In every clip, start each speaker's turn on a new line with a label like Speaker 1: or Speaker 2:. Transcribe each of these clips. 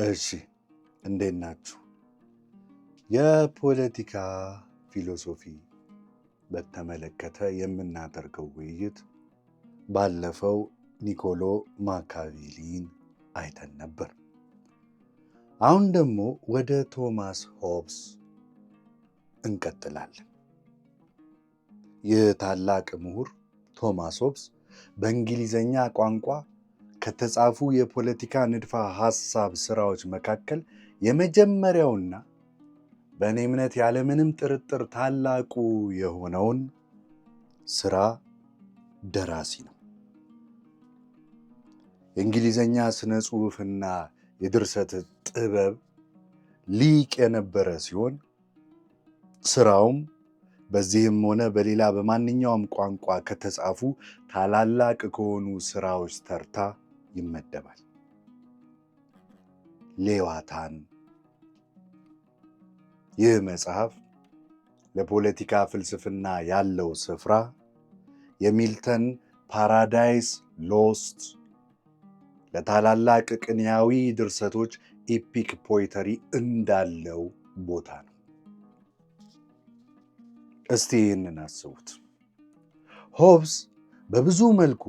Speaker 1: እሺ እንዴት ናችሁ? የፖለቲካ ፊሎሶፊ በተመለከተ የምናደርገው ውይይት ባለፈው ኒኮሎ ማካቬሊን አይተን ነበር። አሁን ደግሞ ወደ ቶማስ ሆብስ እንቀጥላለን። ይህ ታላቅ ምሁር ቶማስ ሆብስ በእንግሊዘኛ ቋንቋ ከተጻፉ የፖለቲካ ንድፈ ሐሳብ ስራዎች መካከል የመጀመሪያውና በእኔ እምነት ያለምንም ጥርጥር ታላቁ የሆነውን ስራ ደራሲ ነው። የእንግሊዘኛ ስነ ጽሑፍና የድርሰት ጥበብ ሊቅ የነበረ ሲሆን ስራውም በዚህም ሆነ በሌላ በማንኛውም ቋንቋ ከተጻፉ ታላላቅ ከሆኑ ስራዎች ተርታ ይመደባል። ሌዋታን። ይህ መጽሐፍ ለፖለቲካ ፍልስፍና ያለው ስፍራ የሚልተን ፓራዳይስ ሎስት ለታላላቅ ቅኔያዊ ድርሰቶች ኢፒክ ፖይተሪ እንዳለው ቦታ ነው። እስቲ ይህንን አስቡት። ሆብስ በብዙ መልኩ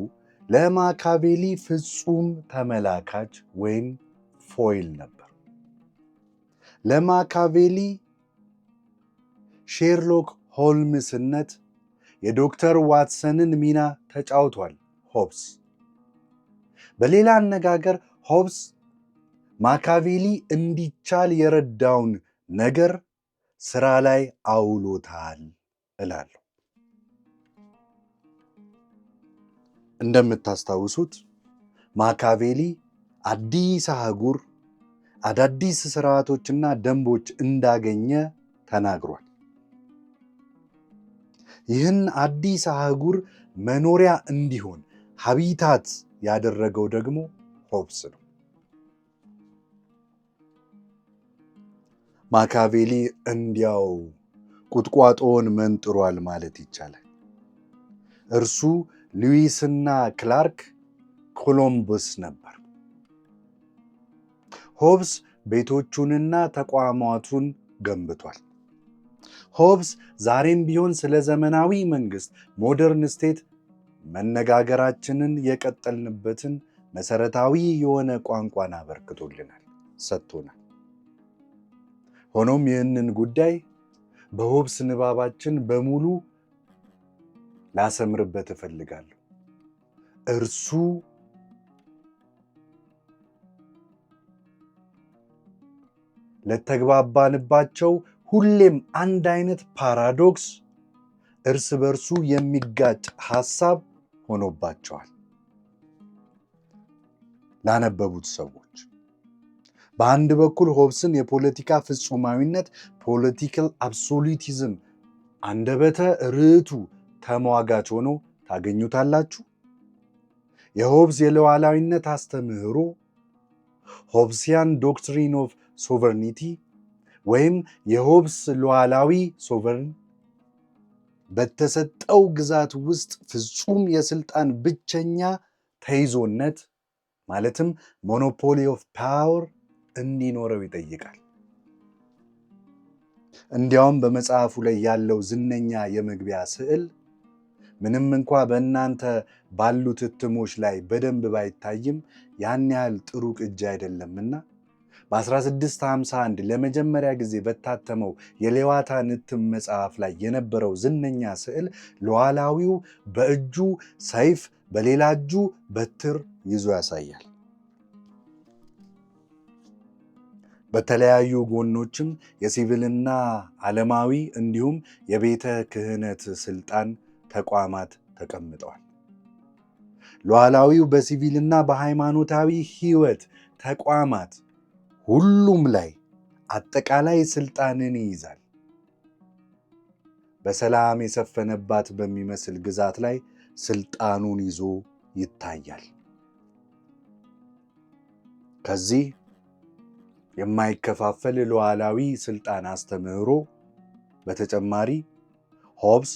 Speaker 1: ለማካቬሊ ፍጹም ተመላካች ወይም ፎይል ነበር። ለማካቬሊ ሼርሎክ ሆልምስነት የዶክተር ዋትሰንን ሚና ተጫውቷል። ሆብስ በሌላ አነጋገር ሆብስ ማካቬሊ እንዲቻል የረዳውን ነገር ስራ ላይ አውሎታል እላለሁ። እንደምታስታውሱት ማካቬሊ አዲስ አህጉር፣ አዳዲስ ስርዓቶችና ደንቦች እንዳገኘ ተናግሯል። ይህን አዲስ አህጉር መኖሪያ እንዲሆን ሀቢታት ያደረገው ደግሞ ሆብስ ነው። ማካቬሊ እንዲያው ቁጥቋጦውን መንጥሯል ማለት ይቻላል። እርሱ ሉዊስና ክላርክ ኮሎምበስ ነበር። ሆብስ ቤቶቹንና ተቋማቱን ገንብቷል። ሆብስ ዛሬም ቢሆን ስለ ዘመናዊ መንግስት ሞደርን ስቴት መነጋገራችንን የቀጠልንበትን መሰረታዊ የሆነ ቋንቋን አበርክቶልናል፣ ሰጥቶናል። ሆኖም ይህንን ጉዳይ በሆብስ ንባባችን በሙሉ ላሰምርበት እፈልጋለሁ። እርሱ ለተግባባንባቸው ሁሌም አንድ አይነት ፓራዶክስ፣ እርስ በርሱ የሚጋጭ ሐሳብ ሆኖባቸዋል ላነበቡት ሰዎች። በአንድ በኩል ሆብስን የፖለቲካ ፍጹማዊነት ፖለቲካል አብሶሉቲዝም አንደበተ ርቱዕ ተሟጋች ሆኖ ታገኙታላችሁ። የሆብስ የሉዓላዊነት አስተምህሮ ሆብሲያን ዶክትሪን ኦፍ ሶቨርኒቲ ወይም የሆብስ ሉዓላዊ ሶቨርን በተሰጠው ግዛት ውስጥ ፍጹም የስልጣን ብቸኛ ተይዞነት ማለትም ሞኖፖሊ ኦፍ ፓወር እንዲኖረው ይጠይቃል። እንዲያውም በመጽሐፉ ላይ ያለው ዝነኛ የመግቢያ ስዕል ምንም እንኳ በእናንተ ባሉት እትሞች ላይ በደንብ ባይታይም ያን ያህል ጥሩ ቅጂ አይደለምና በ1651 ለመጀመሪያ ጊዜ በታተመው የሌዋታን እትም መጽሐፍ ላይ የነበረው ዝነኛ ስዕል ሉዓላዊው በእጁ ሰይፍ በሌላ እጁ በትር ይዞ ያሳያል። በተለያዩ ጎኖችም የሲቪልና ዓለማዊ እንዲሁም የቤተ ክህነት ስልጣን ተቋማት ተቀምጠዋል። ሉዓላዊው በሲቪልና በሃይማኖታዊ ሕይወት ተቋማት ሁሉም ላይ አጠቃላይ ስልጣንን ይይዛል። በሰላም የሰፈነባት በሚመስል ግዛት ላይ ስልጣኑን ይዞ ይታያል። ከዚህ የማይከፋፈል ሉዓላዊ ስልጣን አስተምህሮ በተጨማሪ ሆብስ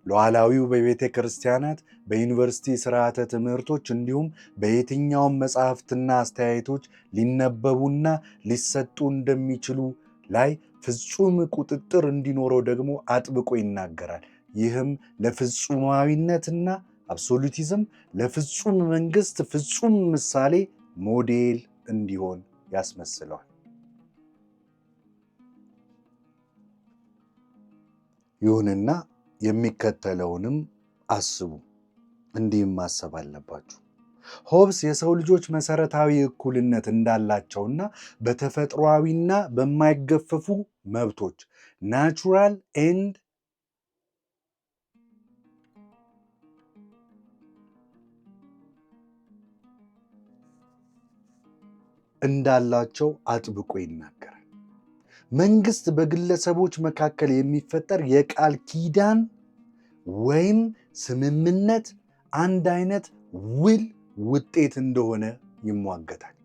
Speaker 1: ሉዓላዊው በቤተ ክርስቲያናት፣ በዩኒቨርሲቲ ስርዓተ ትምህርቶች እንዲሁም በየትኛውም መጽሐፍትና አስተያየቶች ሊነበቡና ሊሰጡ እንደሚችሉ ላይ ፍጹም ቁጥጥር እንዲኖረው ደግሞ አጥብቆ ይናገራል። ይህም ለፍጹማዊነትና አብሶሉቲዝም ለፍጹም መንግስት ፍጹም ምሳሌ ሞዴል እንዲሆን ያስመስለዋል። ይሁንና የሚከተለውንም አስቡ፣ እንዲህም ማሰብ አለባችሁ። ሆብስ የሰው ልጆች መሰረታዊ እኩልነት እንዳላቸውና በተፈጥሯዊና በማይገፈፉ መብቶች ናቹራል ኤንድ እንዳላቸው አጥብቆ ይናገራል። መንግስት በግለሰቦች መካከል የሚፈጠር የቃል ኪዳን ወይም ስምምነት አንድ አይነት ውል ውጤት እንደሆነ ይሟገታል።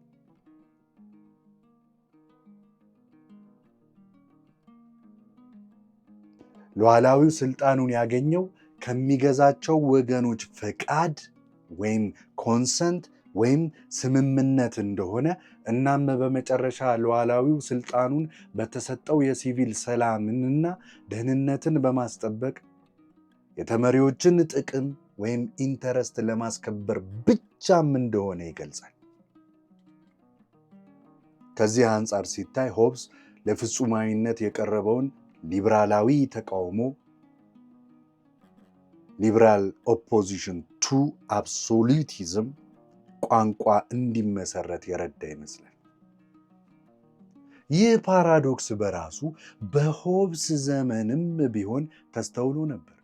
Speaker 1: ሉዓላዊው ስልጣኑን ያገኘው ከሚገዛቸው ወገኖች ፈቃድ ወይም ኮንሰንት ወይም ስምምነት እንደሆነ እናም በመጨረሻ ሉዓላዊው ስልጣኑን በተሰጠው የሲቪል ሰላምንና ደህንነትን በማስጠበቅ የተመሪዎችን ጥቅም ወይም ኢንተረስት ለማስከበር ብቻም እንደሆነ ይገልጻል። ከዚህ አንጻር ሲታይ ሆብስ ለፍጹማዊነት የቀረበውን ሊብራላዊ ተቃውሞ ሊብራል ኦፖዚሽን ቱ አብሶሉቲዝም ቋንቋ እንዲመሰረት የረዳ ይመስላል። ይህ ፓራዶክስ በራሱ በሆብስ ዘመንም ቢሆን ተስተውሎ ነበር።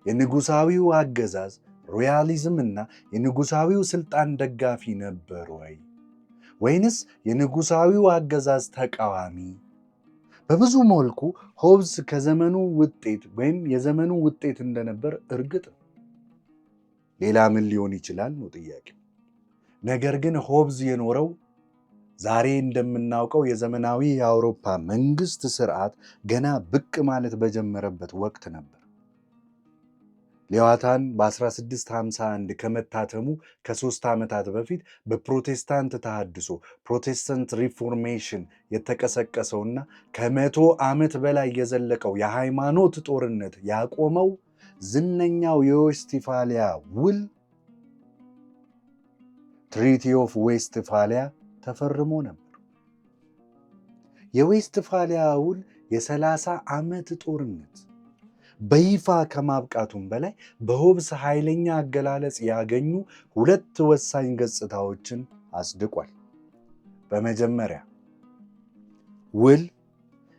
Speaker 1: የንጉሳዊው አገዛዝ ሮያሊዝም እና የንጉሳዊው ስልጣን ደጋፊ ነበር ወይንስ የንጉሳዊው አገዛዝ ተቃዋሚ? በብዙ መልኩ ሆብስ ከዘመኑ ውጤት ወይም የዘመኑ ውጤት እንደነበር እርግጥ ነው። ሌላ ምን ሊሆን ይችላል ነው ጥያቄው። ነገር ግን ሆብስ የኖረው ዛሬ እንደምናውቀው የዘመናዊ የአውሮፓ መንግስት ስርዓት ገና ብቅ ማለት በጀመረበት ወቅት ነበር። ሌዋታን በ1651 ከመታተሙ ከ3 ዓመታት በፊት በፕሮቴስታንት ተሐድሶ ፕሮቴስታንት ሪፎርሜሽን የተቀሰቀሰውና ከ100 ዓመት በላይ የዘለቀው የሃይማኖት ጦርነት ያቆመው ዝነኛው የዌስትፋሊያ ውል ትሪቲ ኦፍ ዌስትፋሊያ ተፈርሞ ነበር። የዌስትፋሊያ ውል የ30 ዓመት ጦርነት በይፋ ከማብቃቱም በላይ በሆብስ ኃይለኛ አገላለጽ ያገኙ 2 ወሳኝ ገጽታዎችን አስድቋል። በመጀመሪያ ውል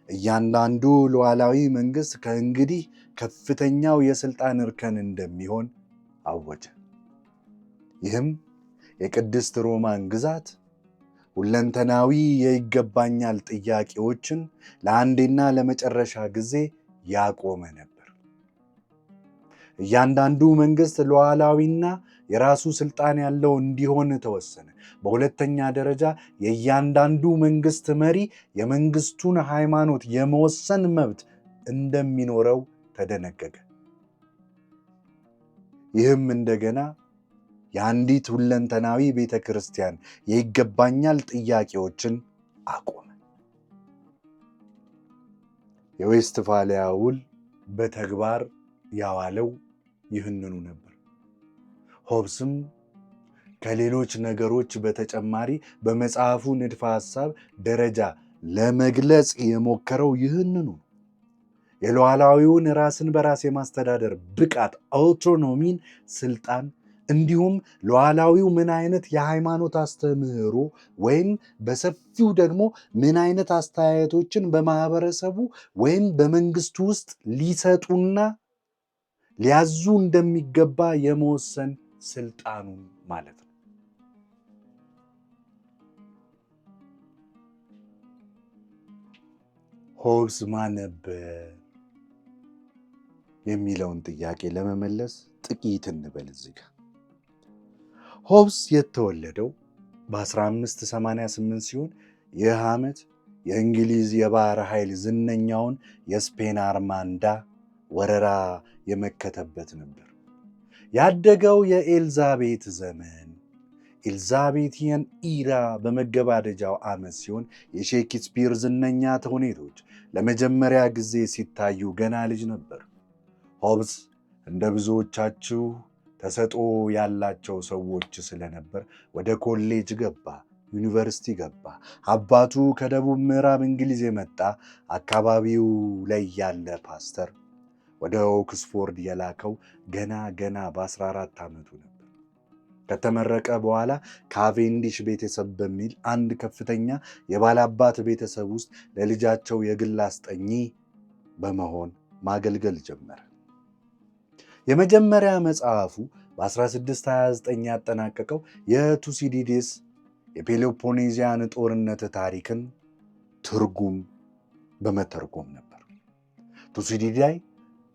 Speaker 1: እያንዳንዱ ሉዓላዊ መንግስት ከእንግዲህ ከፍተኛው የስልጣን እርከን እንደሚሆን አወጀ። ይህም የቅድስት ሮማን ግዛት ሁለንተናዊ የይገባኛል ጥያቄዎችን ለአንዴና ለመጨረሻ ጊዜ ያቆመ ነበር። እያንዳንዱ መንግስት ሉዓላዊና የራሱ ስልጣን ያለው እንዲሆን ተወሰነ። በሁለተኛ ደረጃ የእያንዳንዱ መንግስት መሪ የመንግስቱን ሃይማኖት የመወሰን መብት እንደሚኖረው ተደነገገ። ይህም እንደገና የአንዲት ሁለንተናዊ ቤተ ክርስቲያን የይገባኛል ጥያቄዎችን አቆመ። የዌስትፋሊያ ውል በተግባር ያዋለው ይህንኑ ነበር። ሆብስም ከሌሎች ነገሮች በተጨማሪ በመጽሐፉ ንድፈ ሐሳብ ደረጃ ለመግለጽ የሞከረው ይህንኑ የሉዓላዊውን ራስን በራስ የማስተዳደር ብቃት አውቶኖሚን፣ ስልጣን እንዲሁም ሉዓላዊው ምን አይነት የሃይማኖት አስተምህሮ ወይም በሰፊው ደግሞ ምን አይነት አስተያየቶችን በማህበረሰቡ ወይም በመንግስቱ ውስጥ ሊሰጡና ሊያዙ እንደሚገባ የመወሰን ስልጣኑን ማለት ነው። ሆብስ ማን ነበር የሚለውን ጥያቄ ለመመለስ ጥቂት እንበል እዚህ ጋር። ሆብስ የተወለደው በ1588 ሲሆን ይህ ዓመት የእንግሊዝ የባህር ኃይል ዝነኛውን የስፔን አርማንዳ ወረራ የመከተበት ነበር። ያደገው የኤልዛቤት ዘመን ኤልዛቤቲያን ኢራ በመገባደጃው ዓመት ሲሆን የሼክስፒር ዝነኛ ተውኔቶች ለመጀመሪያ ጊዜ ሲታዩ ገና ልጅ ነበር። ሆብስ እንደ ብዙዎቻችሁ ተሰጥኦ ያላቸው ሰዎች ስለነበር ወደ ኮሌጅ ገባ፣ ዩኒቨርሲቲ ገባ። አባቱ ከደቡብ ምዕራብ እንግሊዝ የመጣ አካባቢው ላይ ያለ ፓስተር ወደ ኦክስፎርድ የላከው ገና በ14 ዓመቱ ነበር። ከተመረቀ በኋላ ካቬንዲሽ ቤተሰብ በሚል አንድ ከፍተኛ የባላባት ቤተሰብ ውስጥ ለልጃቸው የግል አስጠኚ በመሆን ማገልገል ጀመረ። የመጀመሪያ መጽሐፉ በ1629 ያጠናቀቀው የቱሲዲዴስ የፔሎፖኔዚያን ጦርነት ታሪክን ትርጉም በመተርጎም ነበር። ቱሲዲዳይ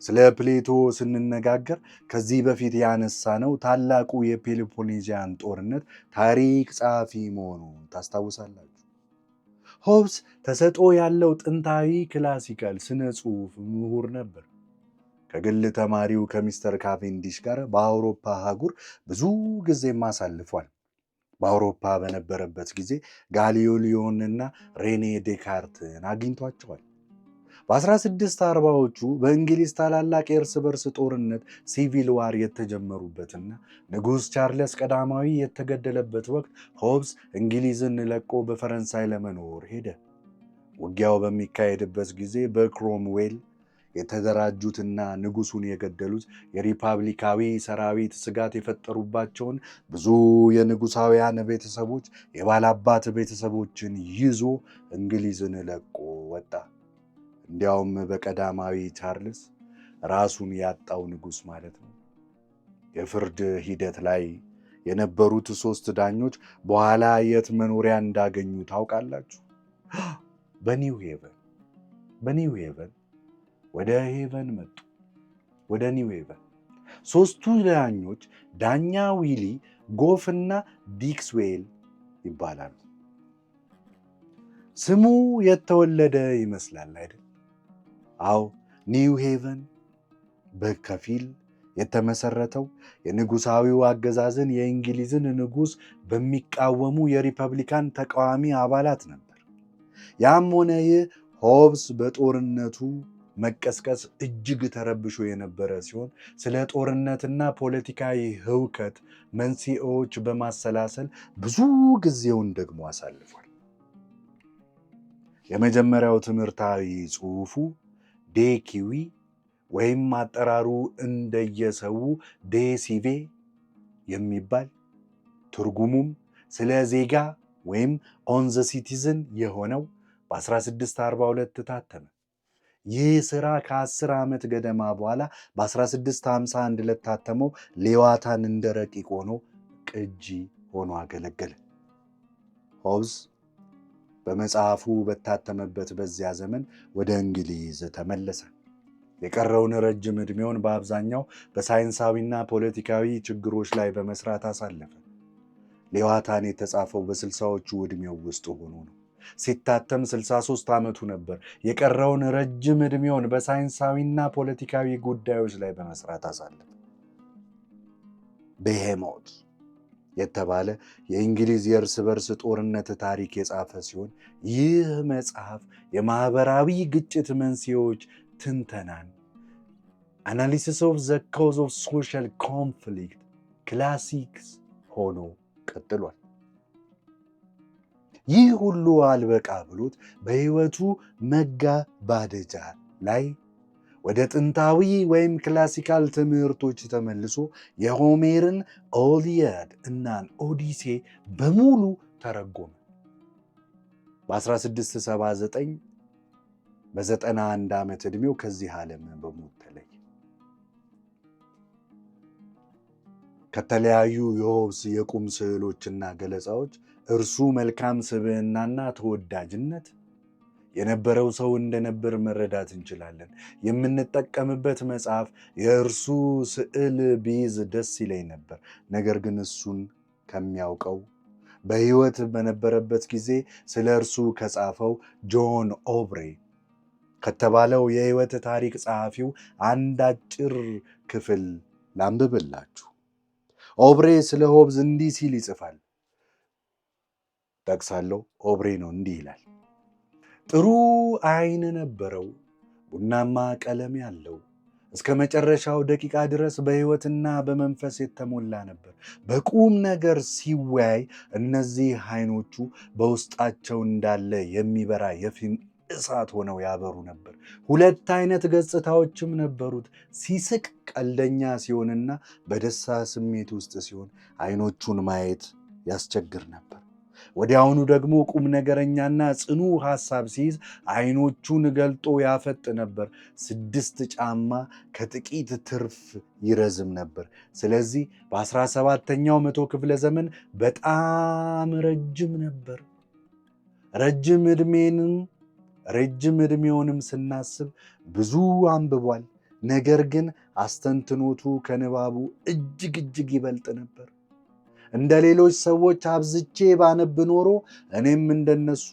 Speaker 1: ስለ ፕሌቶ ስንነጋገር ከዚህ በፊት ያነሳነው ታላቁ የፔሎፖኔዚያን ጦርነት ታሪክ ጸሐፊ መሆኑን ታስታውሳላችሁ። ሆብስ ተሰጥኦ ያለው ጥንታዊ ክላሲካል ስነ ጽሑፍ ምሁር ነበር። ከግል ተማሪው ከሚስተር ካቬንዲሽ ጋር በአውሮፓ አህጉር ብዙ ጊዜም አሳልፏል። በአውሮፓ በነበረበት ጊዜ ጋሊዮሊዮንና ሬኔ ዴካርትን አግኝቷቸዋል። በ1640ዎቹ በእንግሊዝ ታላላቅ የእርስ በርስ ጦርነት ሲቪል ዋር የተጀመሩበትና ንጉሥ ቻርለስ ቀዳማዊ የተገደለበት ወቅት ሆብስ እንግሊዝን ለቆ በፈረንሳይ ለመኖር ሄደ። ውጊያው በሚካሄድበት ጊዜ በክሮምዌል የተደራጁትና ንጉሱን የገደሉት የሪፐብሊካዊ ሰራዊት ስጋት የፈጠሩባቸውን ብዙ የንጉሳውያን ቤተሰቦች የባላባት ቤተሰቦችን ይዞ እንግሊዝን ለቆ ወጣ። እንዲያውም በቀዳማዊ ቻርልስ ራሱን ያጣው ንጉስ ማለት ነው። የፍርድ ሂደት ላይ የነበሩት 3 ዳኞች በኋላ የት መኖሪያ እንዳገኙ ታውቃላችሁ? በኒው ሄቨን ወደ ሄቨን መጡ። ወደ ኒው ሄቨን 3ቱ ዳኞች ዳኛ ዊሊ ጎፍና ዲክስዌል ይባላሉ። ስሙ የተወለደ ይመስላል አይደል? አዎ፣ ኒው ሄቨን በከፊል የተመሰረተው የንጉሳዊው አገዛዝን የእንግሊዝን ንጉስ በሚቃወሙ የሪፐብሊካን ተቃዋሚ አባላት ነበር። ያም ሆነ ይህ ሆብስ በጦርነቱ መቀስቀስ እጅግ ተረብሾ የነበረ ሲሆን ስለ ጦርነትና ፖለቲካዊ ህውከት መንስኤዎች በማሰላሰል ብዙ ጊዜውን ደግሞ አሳልፏል። የመጀመሪያው ትምህርታዊ ጽሑፉ ዴኪዊ ወይም አጠራሩ እንደየሰው ዴሲቬ የሚባል ትርጉሙም ስለ ዜጋ ወይም ኦን ዘ ሲቲዝን የሆነው በ1642 ታተመ። ይህ ሥራ ከ10 ዓመት ገደማ በኋላ በ1651 ለታተመው ሌዋታን እንደ ረቂቅ ሆኖ ቅጂ ሆኖ አገለገለ። ሆብስ በመጽሐፉ በታተመበት በዚያ ዘመን ወደ እንግሊዝ ተመለሰ። የቀረውን ረጅም ዕድሜውን በአብዛኛው በሳይንሳዊና ፖለቲካዊ ችግሮች ላይ በመስራት አሳለፈ። ሌዋታን የተጻፈው በ60ዎቹ ዕድሜው ውስጥ ሆኖ ነው። ሲታተም 63 ዓመቱ ነበር። የቀረውን ረጅም ዕድሜውን በሳይንሳዊና ፖለቲካዊ ጉዳዮች ላይ በመስራት አሳለፈ። ቤሄሞት የተባለ የእንግሊዝ የእርስ በርስ ጦርነት ታሪክ የጻፈ ሲሆን ይህ መጽሐፍ የማህበራዊ ግጭት መንስኤዎች ትንተናን አናሊሲስ ኦፍ ዘ ኮዝ ኦፍ ሶሻል ኮንፍሊክት ክላሲክስ ሆኖ ቀጥሏል። ይህ ሁሉ አልበቃ ብሎት በሕይወቱ መገባደጃ ላይ ወደ ጥንታዊ ወይም ክላሲካል ትምህርቶች ተመልሶ የሆሜርን ኦሊያድ እና ኦዲሴ በሙሉ ተረጎመ። በ1679 በ91 ዓመት ዕድሜው ከዚህ ዓለም በሞት ተለየ። ከተለያዩ የሆብስ የቁም ስዕሎችና ገለጻዎች እርሱ መልካም ስብዕናና ተወዳጅነት የነበረው ሰው እንደነበር መረዳት እንችላለን። የምንጠቀምበት መጽሐፍ የእርሱ ስዕል ቢይዝ ደስ ይለኝ ነበር። ነገር ግን እሱን ከሚያውቀው በሕይወት በነበረበት ጊዜ ስለ እርሱ ከጻፈው ጆን ኦብሬ ከተባለው የሕይወት ታሪክ ጸሐፊው አንድ አጭር ክፍል ላንብብላችሁ። ኦብሬ ስለ ሆብዝ እንዲህ ሲል ይጽፋል። ጠቅሳለሁ። ኦብሬ ነው፣ እንዲህ ይላል። ጥሩ ዓይን ነበረው፣ ቡናማ ቀለም ያለው፣ እስከ መጨረሻው ደቂቃ ድረስ በሕይወትና በመንፈስ የተሞላ ነበር። በቁም ነገር ሲወያይ እነዚህ ዓይኖቹ በውስጣቸው እንዳለ የሚበራ የፊም እሳት ሆነው ያበሩ ነበር። ሁለት አይነት ገጽታዎችም ነበሩት። ሲስቅ ቀልደኛ ሲሆንና በደስታ ስሜት ውስጥ ሲሆን ዓይኖቹን ማየት ያስቸግር ነበር። ወዲያውኑ ደግሞ ቁም ነገረኛና ጽኑ ሐሳብ ሲይዝ ዓይኖቹን ገልጦ ያፈጥ ነበር። 6 ጫማ ከጥቂት ትርፍ ይረዝም ነበር። ስለዚህ በ17ኛው መቶ ክፍለ ዘመን በጣም ረጅም ነበር። ረጅም ዕድሜውንም ስናስብ ብዙ አንብቧል። ነገር ግን አስተንትኖቱ ከንባቡ እጅግ ይበልጥ ነበር። እንደ ሌሎች ሰዎች አብዝቼ ባነብ ኖሮ እኔም እንደነሱ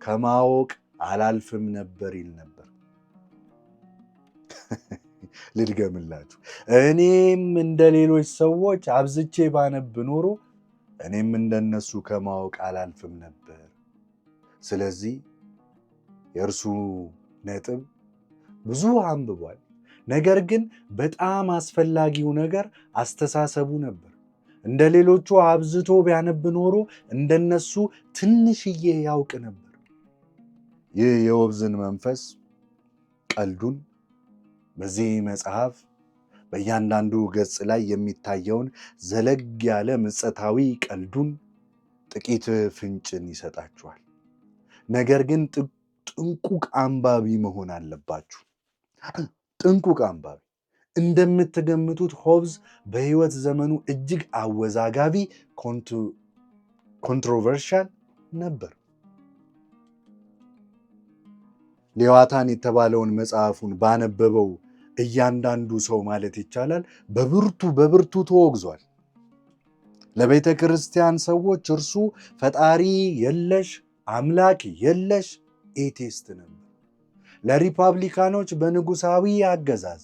Speaker 1: ከማወቅ አላልፍም ነበር ይል ነበር። ልድገምላችሁ። እኔም እንደ ሌሎች ሰዎች አብዝቼ ባነብ ኖሮ እኔም እንደነሱ ከማወቅ አላልፍም ነበር። ስለዚህ የእርሱ ነጥብ ብዙ አንብቧል። ነገር ግን በጣም አስፈላጊው ነገር አስተሳሰቡ ነበር። እንደ ሌሎቹ አብዝቶ ቢያነብ ኖሮ እንደነሱ ትንሽዬ ያውቅ ነበር። ይህ የሆብዝን መንፈስ ቀልዱን በዚህ መጽሐፍ በእያንዳንዱ ገጽ ላይ የሚታየውን ዘለግ ያለ ምጸታዊ ቀልዱን ጥቂት ፍንጭን ይሰጣችኋል። ነገር ግን ጥንቁቅ አንባቢ መሆን አለባችሁ። ጥንቁቅ አንባቢ። እንደምትገምቱት ሆብዝ በሕይወት ዘመኑ እጅግ አወዛጋቢ ኮንትሮቨርሻል ነበር። ሌዋታን የተባለውን መጽሐፉን ባነበበው እያንዳንዱ ሰው ማለት ይቻላል በብርቱ ተወግዟል። ለቤተ ክርስቲያን ሰዎች እርሱ ፈጣሪ የለሽ አምላክ የለሽ ኤቴስት ነበር። ለሪፐብሊካኖች በንጉሳዊ አገዛዝ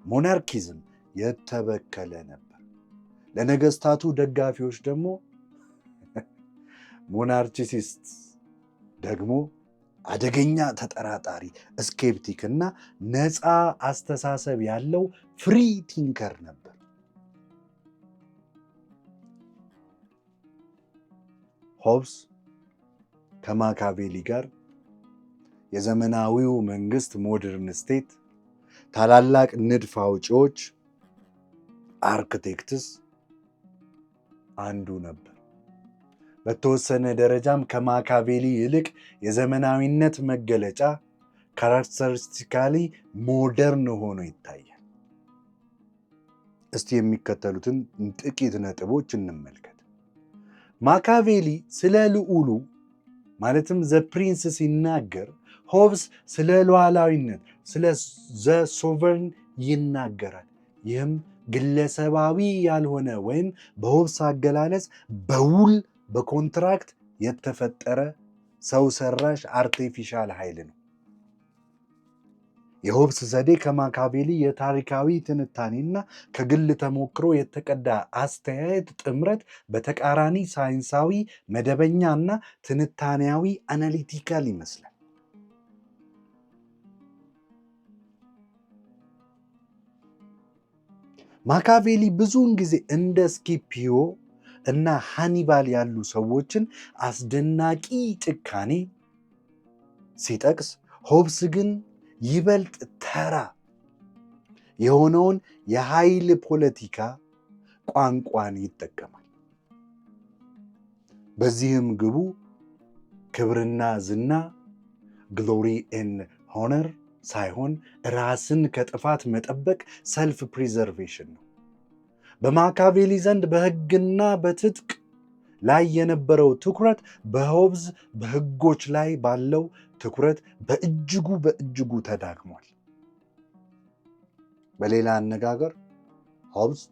Speaker 1: ሞናርኪዝም የተበከለ ነበር። ለነገስታቱ ደጋፊዎች ደግሞ ሞናርቺሲስት ደግሞ አደገኛ ተጠራጣሪ፣ ስኬፕቲክ እና ነፃ አስተሳሰብ ያለው ፍሪ ቲንከር ነበር። ሆብዝ ከማካቬሊ ጋር የዘመናዊው መንግስት ሞደርን ስቴት ታላላቅ ንድፍ አውጪዎች አርክቴክትስ አንዱ ነበር። በተወሰነ ደረጃም ከማካቬሊ ይልቅ የዘመናዊነት መገለጫ ካራክተሪስቲካሊ ሞደርን ሆኖ ይታያል። እስቲ የሚከተሉትን ጥቂት ነጥቦች እንመልከት። ማካቬሊ ስለ ልዑሉ ማለትም ዘ ፕሪንስ ሲናገር፣ ሆብዝ ስለ ሉዓላዊነት ስለ ዘ ሶቨርን ይናገራል። ይህም ግለሰባዊ ያልሆነ ወይም በሆብዝ አገላለጽ በውል በኮንትራክት የተፈጠረ ሰው ሰራሽ አርቲፊሻል ኃይል ነው። የሆብዝ ዘዴ ከማካቬሊ የታሪካዊ ትንታኔና ከግል ተሞክሮ የተቀዳ አስተያየት ጥምረት በተቃራኒ ሳይንሳዊ መደበኛና ትንታኔያዊ አናሊቲካል ይመስላል። ማካቬሊ ብዙውን ጊዜ እንደ ስኪፒዮ እና ሃኒባል ያሉ ሰዎችን አስደናቂ ጭካኔ ሲጠቅስ፣ ሆብዝ ግን ይበልጥ ተራ የሆነውን የኃይል ፖለቲካ ቋንቋን ይጠቀማል። በዚህም ግቡ ክብርና ዝና ግሎሪ ኤንድ ሆነር ሳይሆን ራስን ከጥፋት መጠበቅ ሰልፍ ፕሪዘርቬሽን ነው። በማካቬሊ ዘንድ በሕግና በትጥቅ ላይ የነበረው ትኩረት በሆብዝ በሕጎች ላይ ባለው ትኩረት በእጅጉ ተዳክሟል። በሌላ አነጋገር ሆብዝ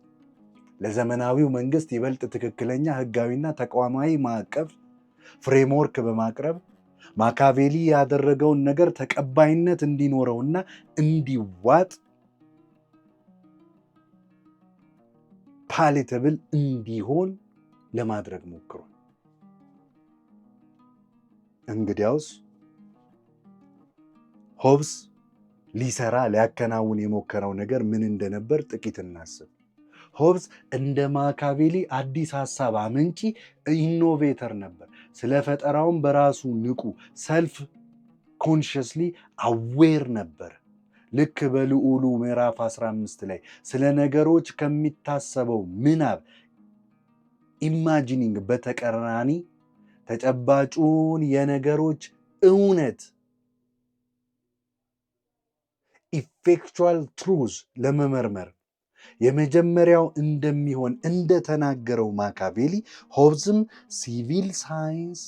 Speaker 1: ለዘመናዊው መንግስት ይበልጥ ትክክለኛ ሕጋዊና ተቋማዊ ማዕቀፍ ፍሬምወርክ በማቅረብ ማካቬሊ ያደረገውን ነገር ተቀባይነት እንዲኖረውና እንዲዋጥ ፓሌተብል እንዲሆን ለማድረግ ሞክሯል። እንግዲያውስ ሆብስ ሊያከናውን የሞከረው ነገር ምን እንደነበር ጥቂት እናስብ። ሆብስ እንደ ማካቬሊ አዲስ ሐሳብ አመንጪ ኢኖቬተር ነበር። ስለ ፈጠራውን በራሱ ንቁ፣ ሰልፍ ኮንሽስሊ አዌር ነበር። ልክ በልዑሉ ምዕራፍ 15 ላይ ስለ ነገሮች ከሚታሰበው ምናብ ኢማጂኒንግ በተቃራኒ ተጨባጩን የነገሮች እውነት ኢፌክቹዋል ትሩዝ ለመመርመር የመጀመሪያው እንደሚሆን እንደተናገረው ማካቬሊ ሆብስም ሲቪል ሳይንስ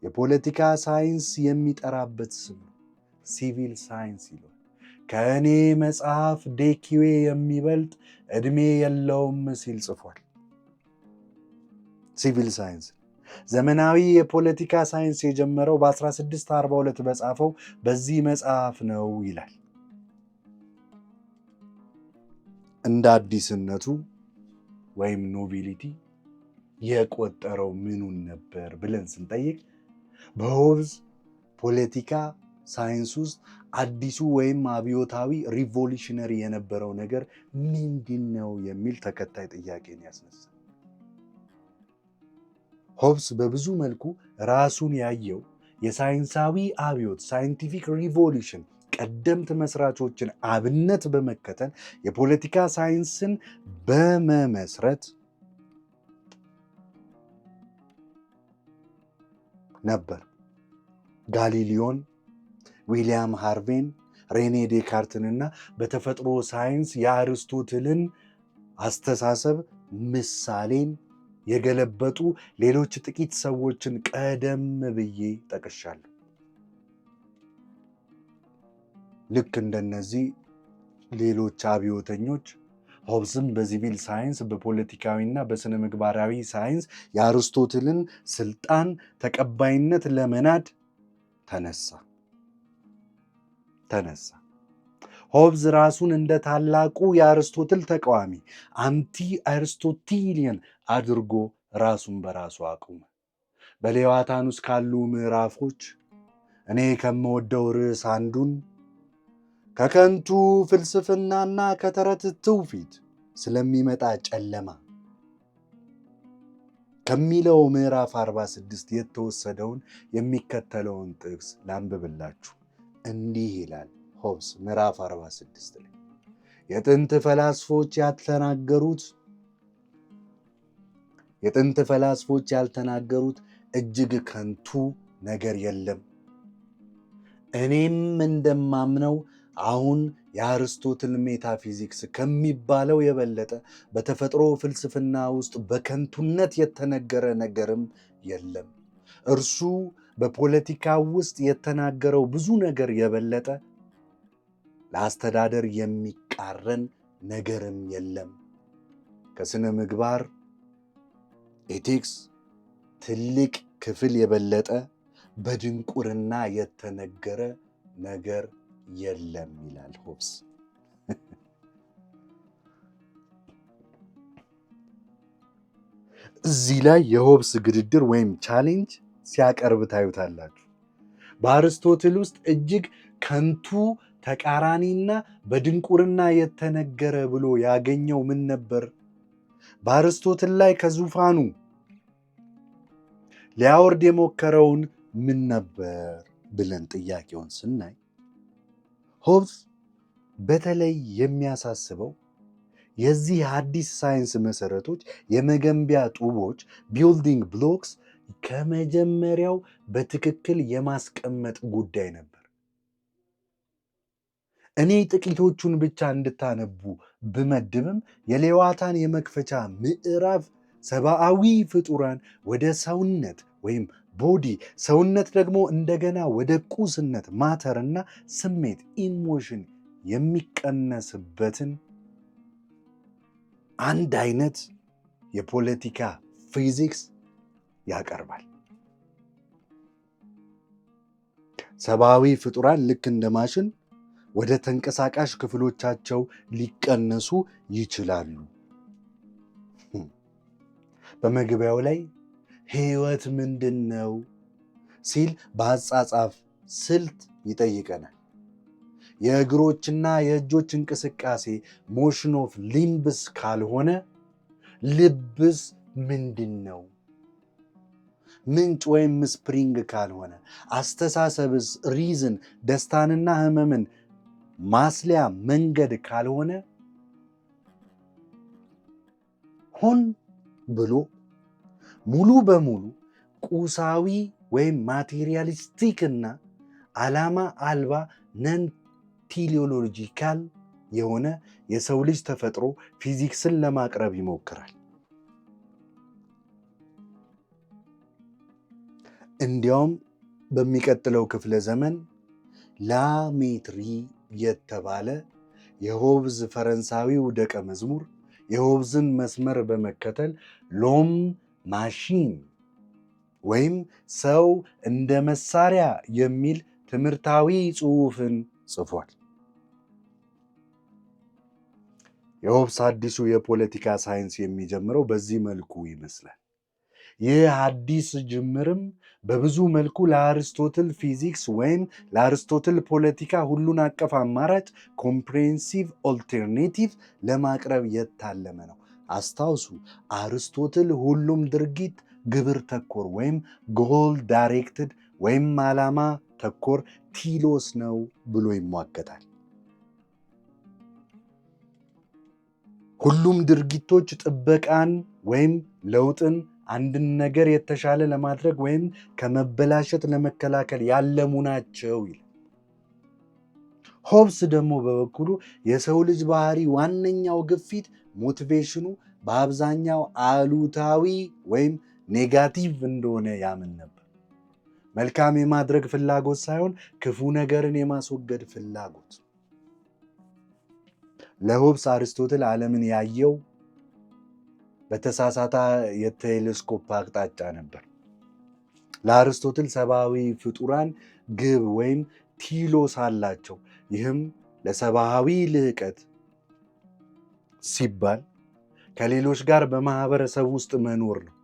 Speaker 1: የፖለቲካ ሳይንስ የሚጠራበት ስም ሲቪል ሳይንስ ይሏል። ከእኔ መጽሐፍ ዴኪዌ የሚበልጥ ዕድሜ የለውም ሲል ጽፏል። ሲቪል ሳይንስ ዘመናዊ የፖለቲካ ሳይንስ የጀመረው በ1642 በጻፈው በዚህ መጽሐፍ ነው ይላል። እንደ አዲስነቱ ወይም ኖቪሊቲ የቆጠረው ምኑን ነበር ብለን ስንጠይቅ በሆብስ ፖለቲካ ሳይንስ ውስጥ አዲሱ ወይም አብዮታዊ ሪቮሉሽነሪ የነበረው ነገር ምንድን ነው የሚል ተከታይ ጥያቄን ያስነሳል። ሆብስ በብዙ መልኩ ራሱን ያየው የሳይንሳዊ አብዮት ሳይንቲፊክ ሪቮሉሽን ቀደምት መስራቾችን አብነት በመከተል የፖለቲካ ሳይንስን በመመስረት ነበር። ጋሊሊዮን፣ ዊሊያም ሃርቬን፣ ሬኔ ዴካርትንና በተፈጥሮ ሳይንስ የአርስቶትልን አስተሳሰብ ምሳሌን የገለበጡ ሌሎች ጥቂት ሰዎችን ቀደም ብዬ ጠቅሻለሁ። ልክ እንደነዚህ ሌሎች አብዮተኞች ሆብስም በሲቪል ሳይንስ በፖለቲካዊና በስነ ምግባራዊ ሳይንስ የአርስቶትልን ስልጣን ተቀባይነት ለመናድ ተነሳ። ሆብስ ራሱን እንደ ታላቁ የአርስቶትል ተቃዋሚ አንቲ አርስቶቴሊያን አድርጎ ራሱን በራሱ አቆመ። በሌዋታን ውስጥ ካሉ ምዕራፎች እኔ ከምወደው ርዕስ አንዱን ከከንቱ ፍልስፍናና ከተረት ትውፊት ስለሚመጣ ጨለማ ከሚለው ምዕራፍ 46 የተወሰደውን የሚከተለውን ጥቅስ ላንብብላችሁ። እንዲህ ይላል ሆብስ ምዕራፍ 46 ላይ የጥንት ፈላስፎች ያልተናገሩት እጅግ ከንቱ ነገር የለም። እኔም እንደማምነው አሁን የአርስቶትል ሜታፊዚክስ ከሚባለው የበለጠ በተፈጥሮ ፍልስፍና ውስጥ በከንቱነት የተነገረ ነገርም የለም። እርሱ በፖለቲካ ውስጥ የተናገረው ብዙ ነገር የበለጠ ለአስተዳደር የሚቃረን ነገርም የለም። ከስነ ምግባር ኤቲክስ ትልቅ ክፍል የበለጠ በድንቁርና የተነገረ ነገር የለም ይላል ሆብስ። እዚህ ላይ የሆብስ ግድድር ወይም ቻሌንጅ ሲያቀርብ ታዩታላችሁ። በአርስቶትል ውስጥ እጅግ ከንቱ ተቃራኒና በድንቁርና የተነገረ ብሎ ያገኘው ምን ነበር? በአርስቶትል ላይ ከዙፋኑ ሊያወርድ የሞከረውን ምን ነበር ብለን ጥያቄውን ስናይ ሆብስ በተለይ የሚያሳስበው የዚህ አዲስ ሳይንስ መሰረቶች የመገንቢያ ጡቦች ቢልዲንግ ብሎክስ ከመጀመሪያው በትክክል የማስቀመጥ ጉዳይ ነበር። እኔ ጥቂቶቹን ብቻ እንድታነቡ ብመድብም የሌዋታን የመክፈቻ ምዕራፍ ሰብአዊ ፍጡራን ወደ ሰውነት ወይም ቦዲ፣ ሰውነት ደግሞ እንደገና ወደ ቁስነት ማተርና ስሜት ኢሞሽን የሚቀነስበትን አንድ አይነት የፖለቲካ ፊዚክስ ያቀርባል። ሰብአዊ ፍጡራን ልክ እንደ ማሽን ወደ ተንቀሳቃሽ ክፍሎቻቸው ሊቀነሱ ይችላሉ። በመግቢያው ላይ ሕይወት ምንድን ነው ሲል በአጻጻፍ ስልት ይጠይቀናል። የእግሮችና የእጆች እንቅስቃሴ ሞሽን ኦፍ ሊምብስ ካልሆነ ልብስ ምንድን ነው? ምንጭ ወይም ስፕሪንግ ካልሆነ አስተሳሰብስ ሪዝን ደስታንና ህመምን ማስሊያ መንገድ ካልሆነ ሆን ብሎ ሙሉ በሙሉ ቁሳዊ ወይም ማቴሪያሊስቲክ እና ዓላማ አልባ ነን ቴሌሎጂካል የሆነ የሰው ልጅ ተፈጥሮ ፊዚክስን ለማቅረብ ይሞክራል። እንዲያውም በሚቀጥለው ክፍለ ዘመን ላሜትሪ የተባለ የሆብዝ ፈረንሳዊው ደቀ መዝሙር የሆብዝን መስመር በመከተል ሎም ማሺን ወይም ሰው እንደ መሳሪያ የሚል ትምህርታዊ ጽሑፍን ጽፏል። የሆብስ አዲሱ የፖለቲካ ሳይንስ የሚጀምረው በዚህ መልኩ ይመስላል። ይህ አዲስ ጅምርም በብዙ መልኩ ለአርስቶትል ፊዚክስ ወይም ለአርስቶትል ፖለቲካ ሁሉን አቀፍ አማራጭ ኮምፕሬሄንሲቭ ኦልተርኔቲቭ ለማቅረብ የታለመ ነው። አስታውሱ፣ አርስቶትል ሁሉም ድርጊት ግብር ተኮር ወይም ጎል ዳይሬክትድ ወይም ዓላማ ተኮር ቲሎስ ነው ብሎ ይሟገታል። ሁሉም ድርጊቶች ጥበቃን ወይም ለውጥን፣ አንድን ነገር የተሻለ ለማድረግ ወይም ከመበላሸት ለመከላከል ያለሙ ናቸው ይላል። ሆብስ ደግሞ በበኩሉ የሰው ልጅ ባህሪ ዋነኛው ግፊት ሞቲቬሽኑ በአብዛኛው አሉታዊ ወይም ኔጋቲቭ እንደሆነ ያምን ነበር። መልካም የማድረግ ፍላጎት ሳይሆን ክፉ ነገርን የማስወገድ ፍላጎት። ለሆብስ አርስቶትል ዓለምን ያየው በተሳሳተ የቴሌስኮፕ አቅጣጫ ነበር። ለአርስቶትል ሰብአዊ ፍጡራን ግብ ወይም ቲሎስ አላቸው። ይህም ለሰብአዊ ልህቀት ሲባል ከሌሎች ጋር በማህበረሰብ ውስጥ መኖር ነው።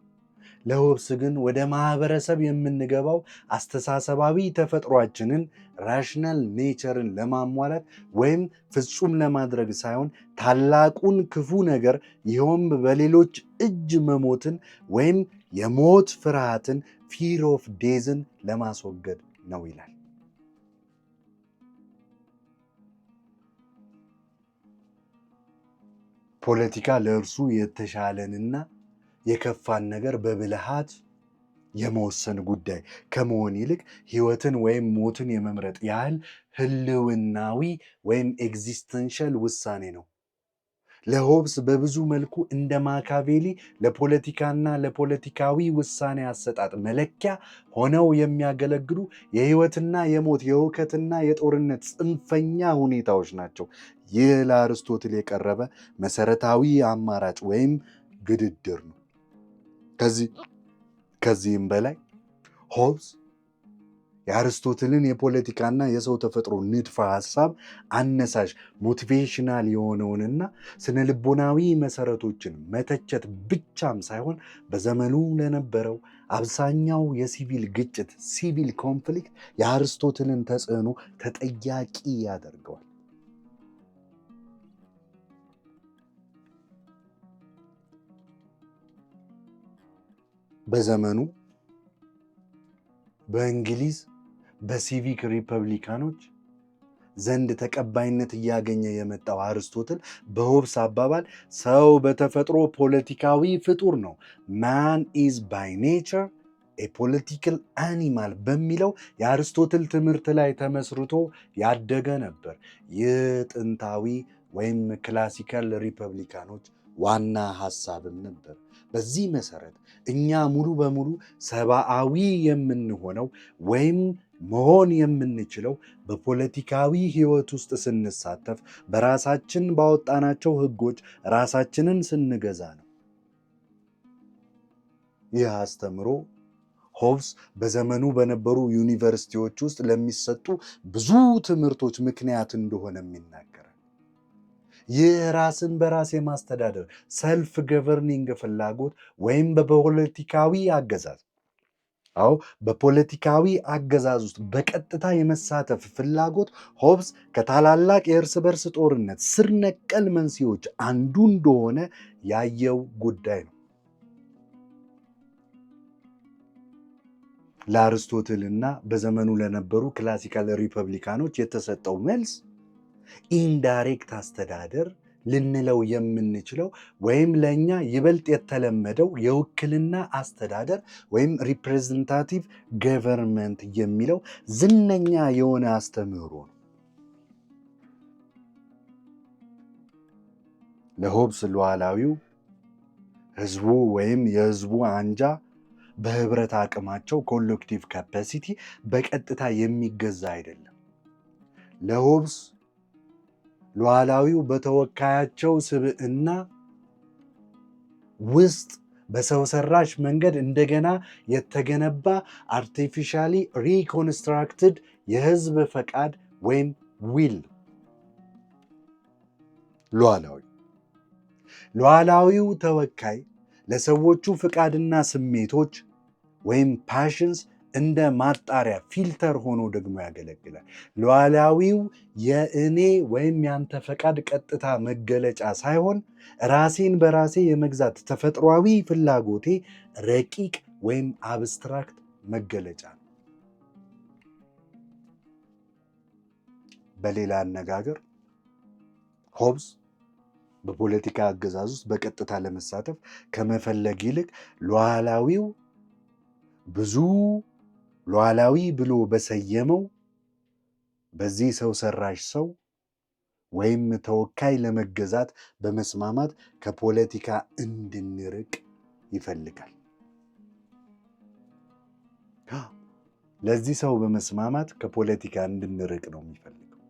Speaker 1: ለሆብስ ግን ወደ ማህበረሰብ የምንገባው አስተሳሰባዊ ተፈጥሯችንን ራሽናል ኔቸርን ለማሟላት ወይም ፍጹም ለማድረግ ሳይሆን ታላቁን ክፉ ነገር ይኸውም በሌሎች እጅ መሞትን ወይም የሞት ፍርሃትን ፊር ኦፍ ዴዝን ለማስወገድ ነው ይላል። ፖለቲካ ለእርሱ የተሻለንና የከፋን ነገር በብልሃት የመወሰን ጉዳይ ከመሆን ይልቅ ሕይወትን ወይም ሞትን የመምረጥ ያህል ህልውናዊ ወይም ኤግዚስተንሻል ውሳኔ ነው። ለሆብስ በብዙ መልኩ እንደ ማካቬሊ ለፖለቲካና ለፖለቲካዊ ውሳኔ አሰጣጥ መለኪያ ሆነው የሚያገለግሉ የሕይወትና የሞት የሁከትና የጦርነት ጽንፈኛ ሁኔታዎች ናቸው። ይህ ለአርስቶትል የቀረበ መሰረታዊ አማራጭ ወይም ግድድር ነው። ከዚህም በላይ ሆብስ የአርስቶትልን የፖለቲካና የሰው ተፈጥሮ ንድፈ ሐሳብ አነሳሽ ሞቲቬሽናል የሆነውንና ስነ ልቦናዊ መሰረቶችን መተቸት ብቻም ሳይሆን በዘመኑ ለነበረው አብዛኛው የሲቪል ግጭት ሲቪል ኮንፍሊክት የአርስቶትልን ተጽዕኖ ተጠያቂ ያደርገዋል። በዘመኑ በእንግሊዝ በሲቪክ ሪፐብሊካኖች ዘንድ ተቀባይነት እያገኘ የመጣው አርስቶትል በሆብስ አባባል ሰው በተፈጥሮ ፖለቲካዊ ፍጡር ነው፣ ማን ኢዝ ባይ ኔቸር ኤ ፖለቲካል አኒማል በሚለው የአርስቶትል ትምህርት ላይ ተመስርቶ ያደገ ነበር። ይህ ጥንታዊ ወይም ክላሲካል ሪፐብሊካኖች ዋና ሐሳብም ነበር። በዚህ መሰረት እኛ ሙሉ በሙሉ ሰብአዊ የምንሆነው ወይም መሆን የምንችለው በፖለቲካዊ ሕይወት ውስጥ ስንሳተፍ፣ በራሳችን ባወጣናቸው ሕጎች ራሳችንን ስንገዛ ነው። ይህ አስተምሮ ሆብስ በዘመኑ በነበሩ ዩኒቨርሲቲዎች ውስጥ ለሚሰጡ ብዙ ትምህርቶች ምክንያት እንደሆነም ይናገራል። ይህ ራስን በራስ የማስተዳደር ሰልፍ ገቨርኒንግ ፍላጎት ወይም በፖለቲካዊ አገዛዝ በፖለቲካዊ አገዛዝ ውስጥ በቀጥታ የመሳተፍ ፍላጎት ሆብስ ከታላላቅ የእርስ በርስ ጦርነት ስር ነቀል መንስኤዎች አንዱ እንደሆነ ያየው ጉዳይ ነው። ለአርስቶትልና በዘመኑ ለነበሩ ክላሲካል ሪፐብሊካኖች የተሰጠው መልስ ኢንዳይሬክት አስተዳደር ልንለው የምንችለው ወይም ለእኛ ይበልጥ የተለመደው የውክልና አስተዳደር ወይም ሪፕሬዘንታቲቭ ገቨርንመንት የሚለው ዝነኛ የሆነ አስተምህሮ ነው። ለሆብስ ሉዓላዊው ህዝቡ ወይም የህዝቡ አንጃ በህብረት አቅማቸው ኮሌክቲቭ ካፓሲቲ በቀጥታ የሚገዛ አይደለም። ለሆብስ ሉዓላዊው በተወካያቸው ስብዕና ውስጥ በሰው ሰራሽ መንገድ እንደገና የተገነባ አርቲፊሻሊ ሪኮንስትራክትድ የህዝብ ፈቃድ ወይም ዊል ሉዓላዊው ተወካይ ለሰዎቹ ፍቃድና ስሜቶች ወይም ፓሽንስ እንደ ማጣሪያ ፊልተር ሆኖ ደግሞ ያገለግላል። ሉዓላዊው የእኔ ወይም ያንተ ፈቃድ ቀጥታ መገለጫ ሳይሆን ራሴን በራሴ የመግዛት ተፈጥሯዊ ፍላጎቴ ረቂቅ ወይም አብስትራክት መገለጫ ነው። በሌላ አነጋገር ሆብስ በፖለቲካ አገዛዝ ውስጥ በቀጥታ ለመሳተፍ ከመፈለግ ይልቅ ሉዓላዊ ብሎ በሰየመው በዚህ ሰው ሰራሽ ሰው ወይም ተወካይ ለመገዛት በመስማማት ከፖለቲካ እንድንርቅ ይፈልጋል። ለዚህ ሰው በመስማማት ከፖለቲካ እንድንርቅ ነው የሚፈልገው።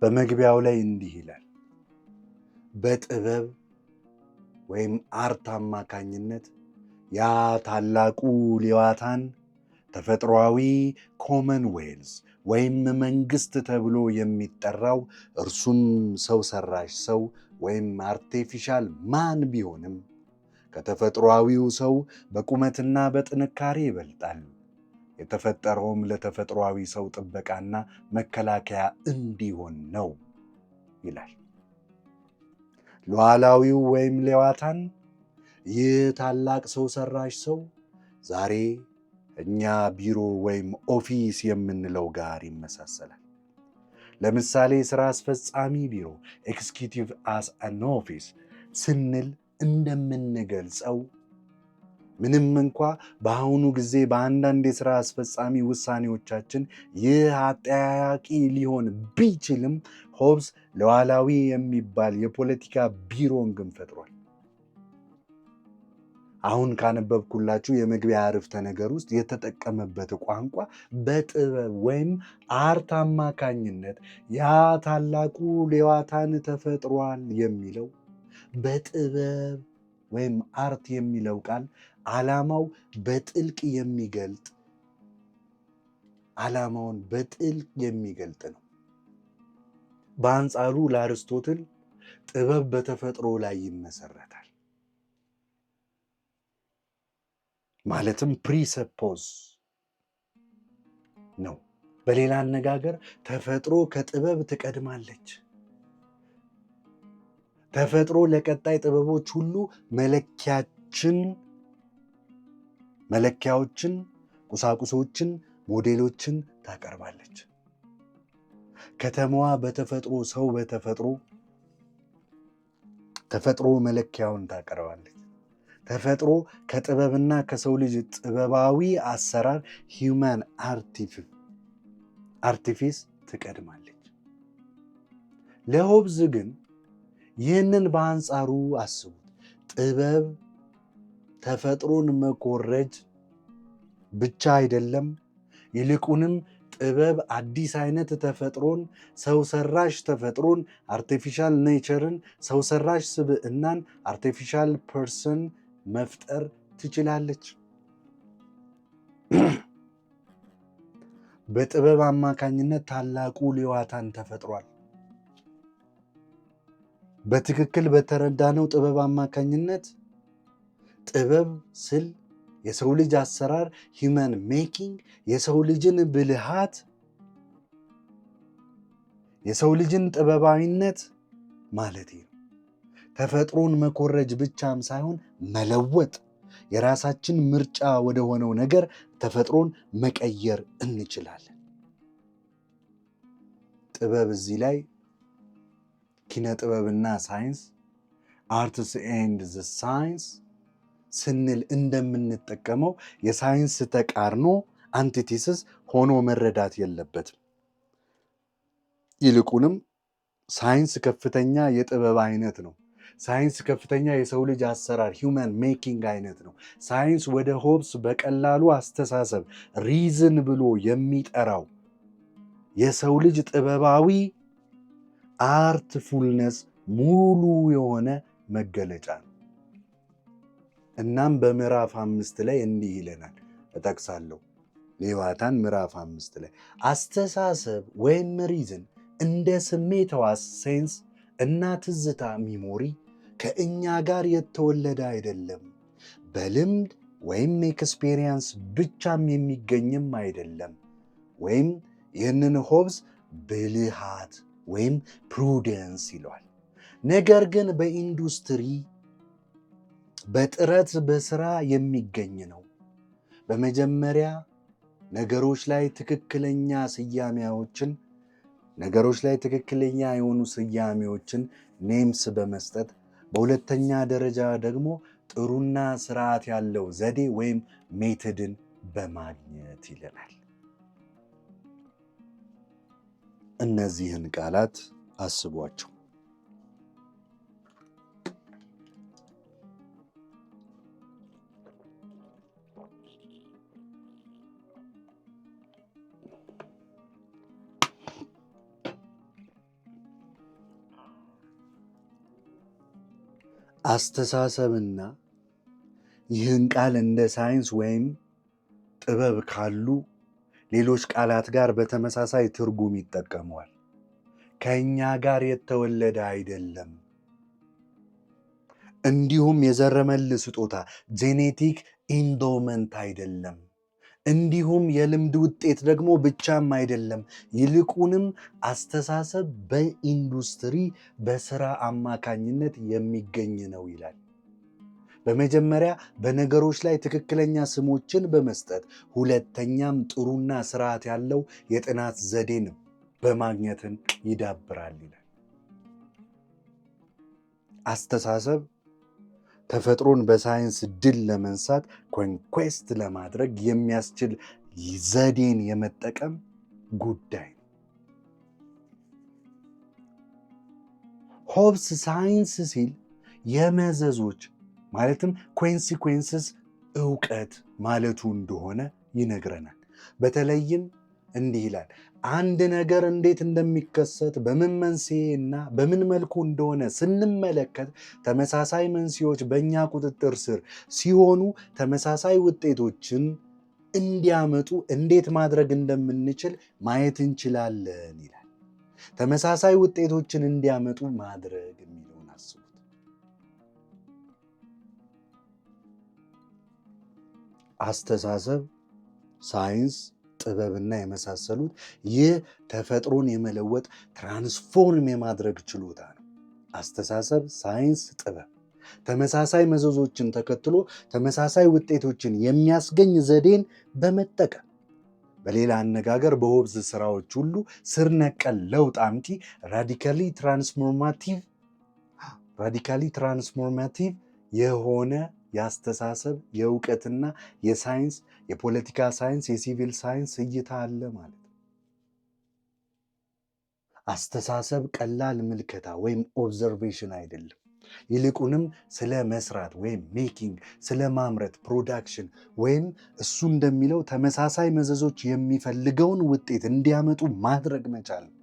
Speaker 1: በመግቢያው ላይ እንዲህ ይላል፣ በጥበብ ወይም አርት አማካኝነት ያ ታላቁ ሌዋታን ተፈጥሯዊ ኮመንዌልዝ ወይም መንግስት ተብሎ የሚጠራው እርሱም ሰው ሰራሽ ሰው ወይም አርቴፊሻል ማን ቢሆንም ከተፈጥሯዊው ሰው በቁመትና በጥንካሬ ይበልጣል። የተፈጠረውም ለተፈጥሯዊ ሰው ጥበቃና መከላከያ እንዲሆን ነው ይላል። ሉዓላዊው ወይም ሌዋታን ይህ ታላቅ ሰው ሰራሽ ሰው ዛሬ እኛ ቢሮ ወይም ኦፊስ የምንለው ጋር ይመሳሰላል። ለምሳሌ ስራ አስፈጻሚ ቢሮ ኤክስኪዩቲቭ አስ አን ኦፊስ ስንል እንደምንገልጸው ምንም እንኳ በአሁኑ ጊዜ በአንዳንድ የስራ አስፈጻሚ ውሳኔዎቻችን ይህ አጠያያቂ ሊሆን ቢችልም ሆብስ ሉዓላዊ የሚባል የፖለቲካ ቢሮን ግን ፈጥሯል። አሁን ካነበብኩላችሁ የመግቢያ አረፍተ ነገር ውስጥ የተጠቀመበት ቋንቋ በጥበብ ወይም አርት አማካኝነት ያ ታላቁ ሌዋታን ተፈጥሯል የሚለው በጥበብ ወይም አርት የሚለው ቃል ዓላማውን በጥልቅ የሚገልጥ ነው። በአንጻሩ ለአርስቶትል ጥበብ በተፈጥሮ ላይ ይመሰረታል። ማለትም ፕሪሰፖዝ ነው። በሌላ አነጋገር ተፈጥሮ ከጥበብ ትቀድማለች። ተፈጥሮ ለቀጣይ ጥበቦች ሁሉ መለኪያዎችን፣ ቁሳቁሶችን፣ ሞዴሎችን ታቀርባለች። ከተማዋ በተፈጥሮ ሰው ተፈጥሮ መለኪያውን ታቀርባለች። ተፈጥሮ ከጥበብና ከሰው ልጅ ጥበባዊ አሰራር ሂውማን አርቲፊስ ትቀድማለች። ለሆብዝ ግን ይህንን በአንጻሩ አስቡት። ጥበብ ተፈጥሮን መኮረጅ ብቻ አይደለም፣ ይልቁንም ጥበብ አዲስ አይነት ተፈጥሮን፣ ሰው ሰራሽ ተፈጥሮን፣ አርቲፊሻል ኔቸርን፣ ሰው ሰራሽ ስብዕናን፣ አርቲፊሻል ፐርሰን መፍጠር ትችላለች። በጥበብ አማካኝነት ታላቁ ሌዋታን ተፈጥሯል። በትክክል በተረዳነው ጥበብ አማካኝነት ጥበብ ስል የሰው ልጅ አሰራር ሂውመን ሜኪንግ የሰው ልጅን ብልሃት የሰው ልጅን ጥበባዊነት ማለት ነው። ተፈጥሮን መኮረጅ ብቻም ሳይሆን መለወጥ የራሳችን ምርጫ ወደ ሆነው ነገር ተፈጥሮን መቀየር እንችላለን። ጥበብ እዚህ ላይ ኪነ ጥበብና ሳይንስ አርትስ ኤንድ ዘ ሳይንስ ስንል እንደምንጠቀመው የሳይንስ ተቃርኖ አንቲቴሲስ ሆኖ መረዳት የለበትም። ይልቁንም ሳይንስ ከፍተኛ የጥበብ አይነት ነው። ሳይንስ ከፍተኛ የሰው ልጅ አሰራር ሂውመን ሜኪንግ አይነት ነው። ሳይንስ ወደ ሆብስ በቀላሉ አስተሳሰብ ሪዝን ብሎ የሚጠራው የሰው ልጅ ጥበባዊ አርትፉልነስ ሙሉ የሆነ መገለጫ ነው። እናም በምዕራፍ 5 ላይ እንዲህ ይለናል፣ እጠቅሳለሁ። ሌዋታን ምዕራፍ 5 ላይ አስተሳሰብ ወይም ሪዝን እንደ ስሜት ሕዋስ ሴንስ እና ትዝታ ሚሞሪ ከእኛ ጋር የተወለደ አይደለም፣ በልምድ ወይም ኤክስፔሪየንስ ብቻም የሚገኝም አይደለም። ወይም ይህንን ሆብስ ብልሃት ወይም ፕሩደንስ ይለዋል። ነገር ግን በኢንዱስትሪ በጥረት በስራ የሚገኝ ነው። በመጀመሪያ ነገሮች ላይ ትክክለኛ የሆኑ ስያሜዎችን ኔምስ በመስጠት በሁለተኛ ደረጃ ደግሞ ጥሩና ስርዓት ያለው ዘዴ ወይም ሜተድን በማግኘት ይለናል። እነዚህን ቃላት አስቧቸው። አስተሳሰብና ይህን ቃል እንደ ሳይንስ ወይም ጥበብ ካሉ ሌሎች ቃላት ጋር በተመሳሳይ ትርጉም ይጠቀመዋል። ከእኛ ጋር የተወለደ አይደለም፣ እንዲሁም የዘረመል ስጦታ ጄኔቲክ ኢንዶመንት አይደለም፣ እንዲሁም የልምድ ውጤት ደግሞ ብቻም አይደለም። ይልቁንም አስተሳሰብ በኢንዱስትሪ በስራ አማካኝነት የሚገኝ ነው ይላል። በመጀመሪያ በነገሮች ላይ ትክክለኛ ስሞችን በመስጠት ሁለተኛም ጥሩና ስርዓት ያለው የጥናት ዘዴን በማግኘትን ይዳብራል ይላል። አስተሳሰብ ተፈጥሮን በሳይንስ ድል ለመንሳት ኮንኩዌስት ለማድረግ የሚያስችል ዘዴን የመጠቀም ጉዳይ ነው። ሆብስ ሳይንስ ሲል የመዘዞች ማለትም ኮንሲኩዌንስስ እውቀት ማለቱ እንደሆነ ይነግረናል። በተለይም እንዲህ ይላል፣ አንድ ነገር እንዴት እንደሚከሰት በምን መንስኤ እና በምን መልኩ እንደሆነ ስንመለከት ተመሳሳይ መንስኤዎች በእኛ ቁጥጥር ስር ሲሆኑ ተመሳሳይ ውጤቶችን እንዲያመጡ እንዴት ማድረግ እንደምንችል ማየት እንችላለን ይላል። ተመሳሳይ ውጤቶችን እንዲያመጡ ማድረግ የሚለውን አስቡት። አስተሳሰብ፣ ሳይንስ፣ ጥበብና የመሳሰሉት ይህ ተፈጥሮን የመለወጥ ትራንስፎርም የማድረግ ችሎታ ነው። አስተሳሰብ፣ ሳይንስ፣ ጥበብ ተመሳሳይ መዘዞችን ተከትሎ ተመሳሳይ ውጤቶችን የሚያስገኝ ዘዴን በመጠቀም በሌላ አነጋገር በሆብስ ስራዎች ሁሉ ስር ነቀል ለውጥ አምጪ ራዲካሊ ትራንስፎርማቲቭ የሆነ የአስተሳሰብ የእውቀትና የሳይንስ የፖለቲካ ሳይንስ የሲቪል ሳይንስ እይታ አለ ማለት ነው። አስተሳሰብ ቀላል ምልከታ ወይም ኦብዘርቬሽን አይደለም። ይልቁንም ስለ መስራት ወይም ሜኪንግ፣ ስለ ማምረት ፕሮዳክሽን፣ ወይም እሱ እንደሚለው ተመሳሳይ መዘዞች የሚፈልገውን ውጤት እንዲያመጡ ማድረግ መቻል ነው።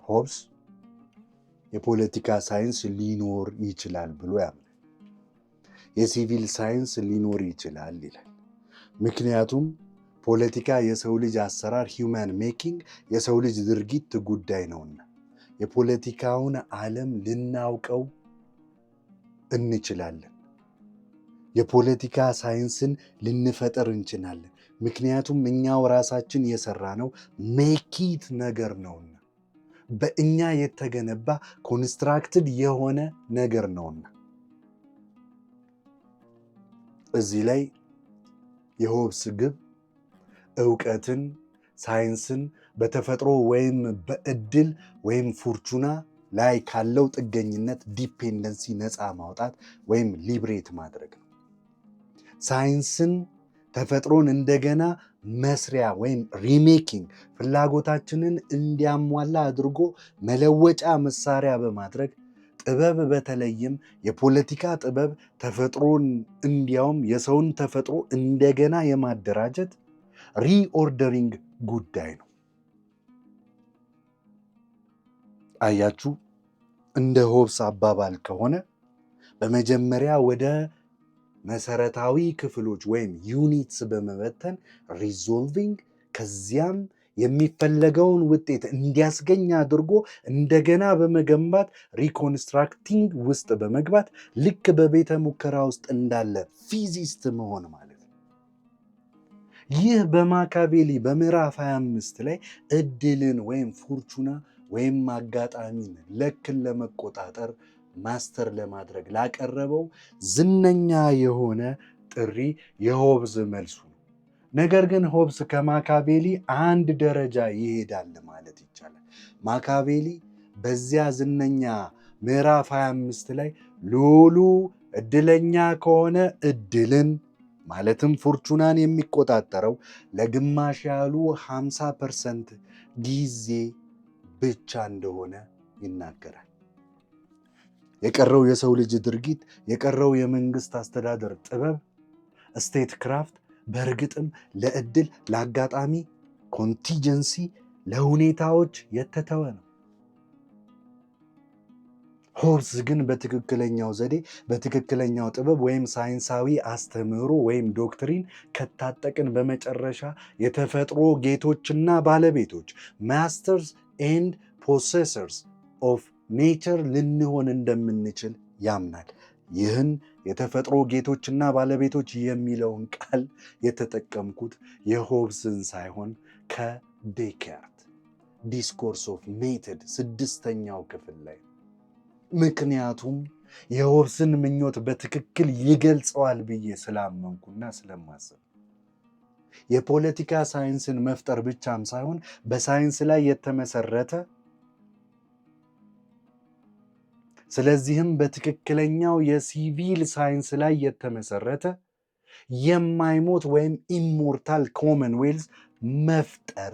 Speaker 1: ሆብስ የፖለቲካ ሳይንስ ሊኖር ይችላል ብሎ ያምናል። የሲቪል ሳይንስ ሊኖር ይችላል ይላል። ምክንያቱም ፖለቲካ የሰው ልጅ አሰራር ሂውማን ሜኪንግ የሰው ልጅ ድርጊት ጉዳይ ነውና የፖለቲካውን ዓለም ልናውቀው እንችላለን። የፖለቲካ ሳይንስን ልንፈጠር እንችላለን። ምክንያቱም እኛው ራሳችን የሰራነው ሜኪት ነገር ነውና በእኛ የተገነባ ኮንስትራክትድ የሆነ ነገር ነውና። እዚህ ላይ የሆብስ ግብ እውቀትን፣ ሳይንስን በተፈጥሮ ወይም በእድል ወይም ፎርቹና ላይ ካለው ጥገኝነት ዲፔንደንሲ ነፃ ማውጣት ወይም ሊብሬት ማድረግ ነው። ሳይንስን ተፈጥሮን እንደገና መስሪያ ወይም ሪሜኪንግ ፍላጎታችንን እንዲያሟላ አድርጎ መለወጫ መሳሪያ በማድረግ ጥበብ በተለይም የፖለቲካ ጥበብ ተፈጥሮን እንዲያውም የሰውን ተፈጥሮ እንደገና የማደራጀት ሪኦርደሪንግ ጉዳይ ነው። አያችሁ፣ እንደ ሆብስ አባባል ከሆነ በመጀመሪያ ወደ መሰረታዊ ክፍሎች ወይም ዩኒትስ በመበተን ሪዞልቪንግ ከዚያም የሚፈለገውን ውጤት እንዲያስገኝ አድርጎ እንደገና በመገንባት ሪኮንስትራክቲንግ ውስጥ በመግባት ልክ በቤተ ሙከራ ውስጥ እንዳለ ፊዚስት መሆን ማለት ነው። ይህ በማካቬሊ በምዕራፍ 25 ላይ እድልን ወይም ፎርቹና ወይም አጋጣሚን ለክን ለመቆጣጠር ማስተር ለማድረግ ላቀረበው ዝነኛ የሆነ ጥሪ የሆብዝ መልሱ ነው። ነገር ግን ሆብስ ከማካቬሊ አንድ ደረጃ ይሄዳል ማለት ይቻላል። ማካቬሊ በዚያ ዝነኛ ምዕራፍ 25 ላይ ሉሉ እድለኛ ከሆነ እድልን ማለትም ፎርቹናን የሚቆጣጠረው ለግማሽ ያሉ 50% ጊዜ ብቻ እንደሆነ ይናገራል። የቀረው የሰው ልጅ ድርጊት፣ የቀረው የመንግስት አስተዳደር ጥበብ ስቴት ክራፍት በእርግጥም ለእድል፣ ለአጋጣሚ ኮንቲጀንሲ፣ ለሁኔታዎች የተተወ ነው። ሆብስ ግን በትክክለኛው ዘዴ፣ በትክክለኛው ጥበብ ወይም ሳይንሳዊ አስተምህሮ ወይም ዶክትሪን ከታጠቅን በመጨረሻ የተፈጥሮ ጌቶችና ባለቤቶች ማስተርስ ኤንድ ፖሴሰርስ ኦፍ ኔቸር ልንሆን እንደምንችል ያምናል። ይህን የተፈጥሮ ጌቶችና ባለቤቶች የሚለውን ቃል የተጠቀምኩት የሆብስን ሳይሆን ከዴካርት ዲስኮርስ ኦፍ ሜተድ 6ኛው ክፍል ላይ፣ ምክንያቱም የሆብስን ምኞት በትክክል ይገልጸዋል ብዬ ስላመንኩና ስለማስብ የፖለቲካ ሳይንስን መፍጠር ብቻም ሳይሆን በሳይንስ ላይ የተመሰረተ ስለዚህም በትክክለኛው የሲቪል ሳይንስ ላይ የተመሰረተ የማይሞት ወይም ኢሞርታል ኮመንዌልዝ መፍጠር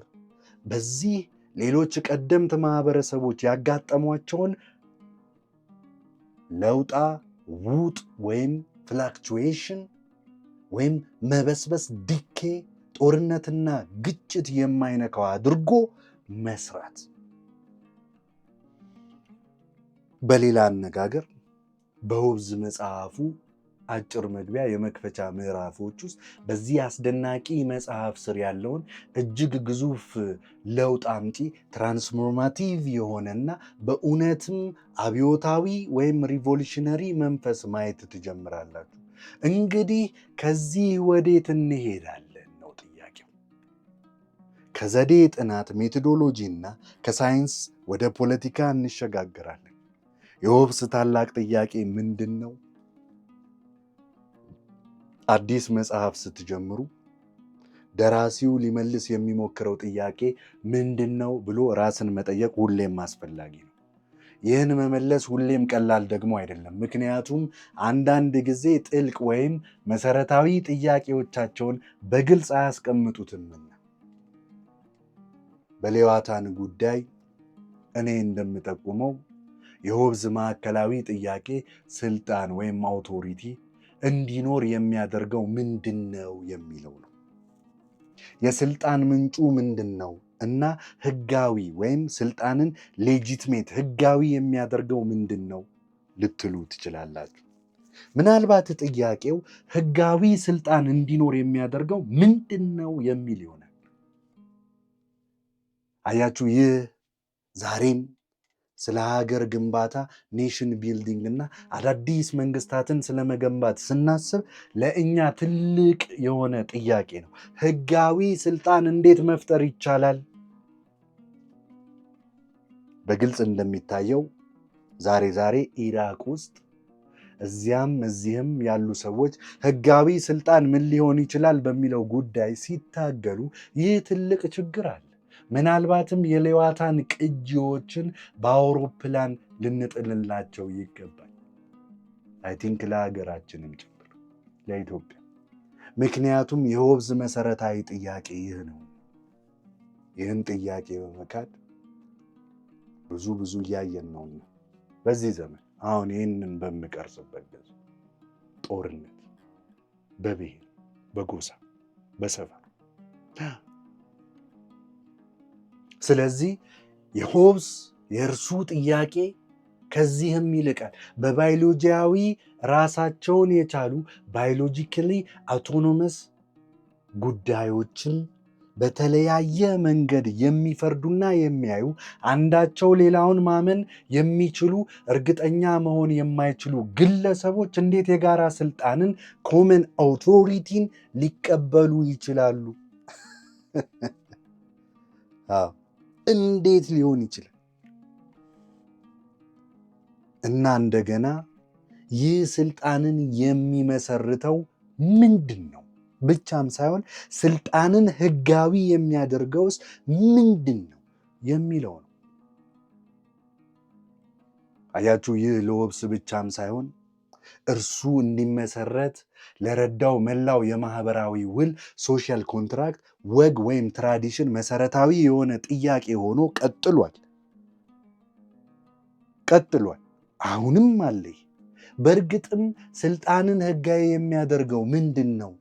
Speaker 1: በዚህ ሌሎች ቀደምት ማህበረሰቦች ያጋጠሟቸውን ለውጣ ውጥ ወይም ፍላክቹዌሽን ወይም መበስበስ፣ ዲኬ፣ ጦርነትና ግጭት የማይነካው አድርጎ መስራት። በሌላ አነጋገር በሆብዝ መጽሐፉ አጭር መግቢያ የመክፈቻ ምዕራፎች ውስጥ በዚህ አስደናቂ መጽሐፍ ስር ያለውን እጅግ ግዙፍ ለውጥ አምጪ ትራንስፎርማቲቭ የሆነና በእውነትም አብዮታዊ ወይም ሪቮሉሽነሪ መንፈስ ማየት ትጀምራላችሁ። እንግዲህ ከዚህ ወዴት እንሄዳለን ነው ጥያቄው። ከዘዴ ጥናት ሜቶዶሎጂ እና ከሳይንስ ወደ ፖለቲካ እንሸጋግራለን። የሆብስ ታላቅ ጥያቄ ምንድን ነው? አዲስ መጽሐፍ ስትጀምሩ ደራሲው ሊመልስ የሚሞክረው ጥያቄ ምንድን ነው ብሎ ራስን መጠየቅ ሁሌም አስፈላጊ ነው። ይህን መመለስ ሁሌም ቀላል ደግሞ አይደለም። ምክንያቱም አንዳንድ ጊዜ ጥልቅ ወይም መሰረታዊ ጥያቄዎቻቸውን በግልጽ አያስቀምጡትምና። በሌዋታን ጉዳይ እኔ እንደምጠቁመው የሆብዝ ማዕከላዊ ጥያቄ ስልጣን ወይም አውቶሪቲ እንዲኖር የሚያደርገው ምንድን ነው የሚለው ነው። የስልጣን ምንጩ ምንድን ነው? እና ህጋዊ ወይም ስልጣንን ሌጂትሜት ህጋዊ የሚያደርገው ምንድን ነው ልትሉ ትችላላችሁ። ምናልባት ጥያቄው ህጋዊ ስልጣን እንዲኖር የሚያደርገው ምንድን ነው የሚል ይሆናል። አያችሁ፣ ይህ ዛሬም ስለ ሀገር ግንባታ ኔሽን ቢልዲንግ እና አዳዲስ መንግስታትን ስለመገንባት ስናስብ ለእኛ ትልቅ የሆነ ጥያቄ ነው። ህጋዊ ስልጣን እንዴት መፍጠር ይቻላል? በግልጽ እንደሚታየው ዛሬ ኢራቅ ውስጥ እዚያም እዚህም ያሉ ሰዎች ህጋዊ ስልጣን ምን ሊሆን ይችላል በሚለው ጉዳይ ሲታገሉ ይህ ትልቅ ችግር አለ። ምናልባትም የሌዋታን ቅጂዎችን በአውሮፕላን ልንጥልላቸው ይገባል። አይ ቲንክ ለሀገራችንም ጭምር ለኢትዮጵያ። ምክንያቱም የሆብዝ መሰረታዊ ጥያቄ ይህ ነው። ይህን ጥያቄ በመካድ ብዙ እያየን ነው በዚህ ዘመን። አሁን ይህንን በምቀርጽበት ጊዜ ጦርነት በብሔር፣ በጎሳ፣ በሰፈር። ስለዚህ የሆብዝ የእርሱ ጥያቄ ከዚህም ይልቃል። በባዮሎጂያዊ ራሳቸውን የቻሉ ባዮሎጂካሊ አውቶኖመስ ጉዳዮችን በተለያየ መንገድ የሚፈርዱና የሚያዩ አንዳቸው ሌላውን ማመን የሚችሉ እርግጠኛ መሆን የማይችሉ ግለሰቦች እንዴት የጋራ ስልጣንን ኮመን አውቶሪቲን ሊቀበሉ ይችላሉ? እንዴት ሊሆን ይችላል? እና እንደገና ይህ ስልጣንን የሚመሰርተው ምንድን ነው ብቻም ሳይሆን ስልጣንን ህጋዊ የሚያደርገውስ ምንድን ነው የሚለው ነው። አያችሁ፣ ይህ ለሆብዝ ብቻም ሳይሆን እርሱ እንዲመሰረት ለረዳው መላው የማህበራዊ ውል ሶሻል ኮንትራክት ወግ ወይም ትራዲሽን መሰረታዊ የሆነ ጥያቄ ሆኖ ቀጥሏል። አሁንም አለ። በእርግጥም ስልጣንን ህጋዊ የሚያደርገው ምንድን ነው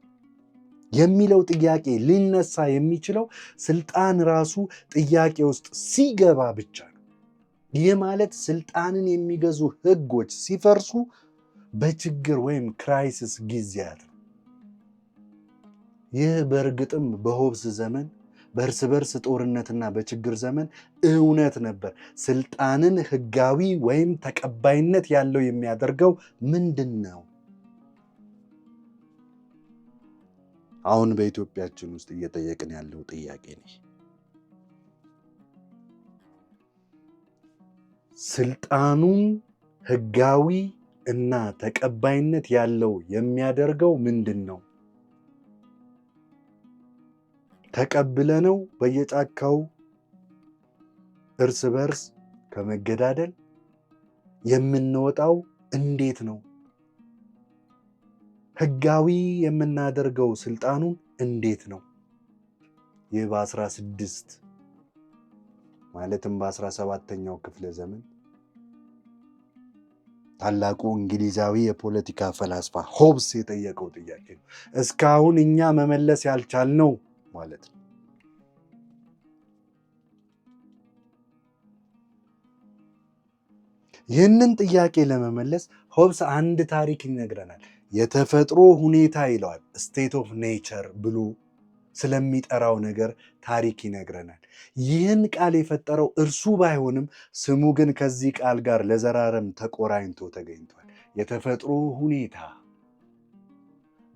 Speaker 1: የሚለው ጥያቄ ሊነሳ የሚችለው ስልጣን ራሱ ጥያቄ ውስጥ ሲገባ ብቻ ነው። ይህ ማለት ስልጣንን የሚገዙ ህጎች ሲፈርሱ በችግር ወይም ክራይሲስ ጊዜያት ነው። ይህ በእርግጥም በሆብዝ ዘመን በእርስ በርስ ጦርነትና በችግር ዘመን እውነት ነበር። ስልጣንን ህጋዊ ወይም ተቀባይነት ያለው የሚያደርገው ምንድን ነው? አሁን በኢትዮጵያችን ውስጥ እየጠየቅን ያለው ጥያቄ ነው። ስልጣኑን ህጋዊ እና ተቀባይነት ያለው የሚያደርገው ምንድን ነው? ተቀብለነው በየጫካው እርስ በርስ ከመገዳደል የምንወጣው እንዴት ነው? ህጋዊ የምናደርገው ስልጣኑን እንዴት ነው? ይህ በ16 ማለትም በ17ኛው ክፍለ ዘመን ታላቁ እንግሊዛዊ የፖለቲካ ፈላስፋ ሆብዝ የጠየቀው ጥያቄ ነው። እስካሁን እኛ መመለስ ያልቻልነው ማለት ነው። ይህንን ጥያቄ ለመመለስ ሆብዝ አንድ ታሪክ ይነግረናል። የተፈጥሮ ሁኔታ ይለዋል። ስቴት ኦፍ ኔቸር ብሎ ስለሚጠራው ነገር ታሪክ ይነግረናል። ይህን ቃል የፈጠረው እርሱ ባይሆንም ስሙ ግን ከዚህ ቃል ጋር ለዘላለም ተቆራኝቶ ተገኝቷል። የተፈጥሮ ሁኔታ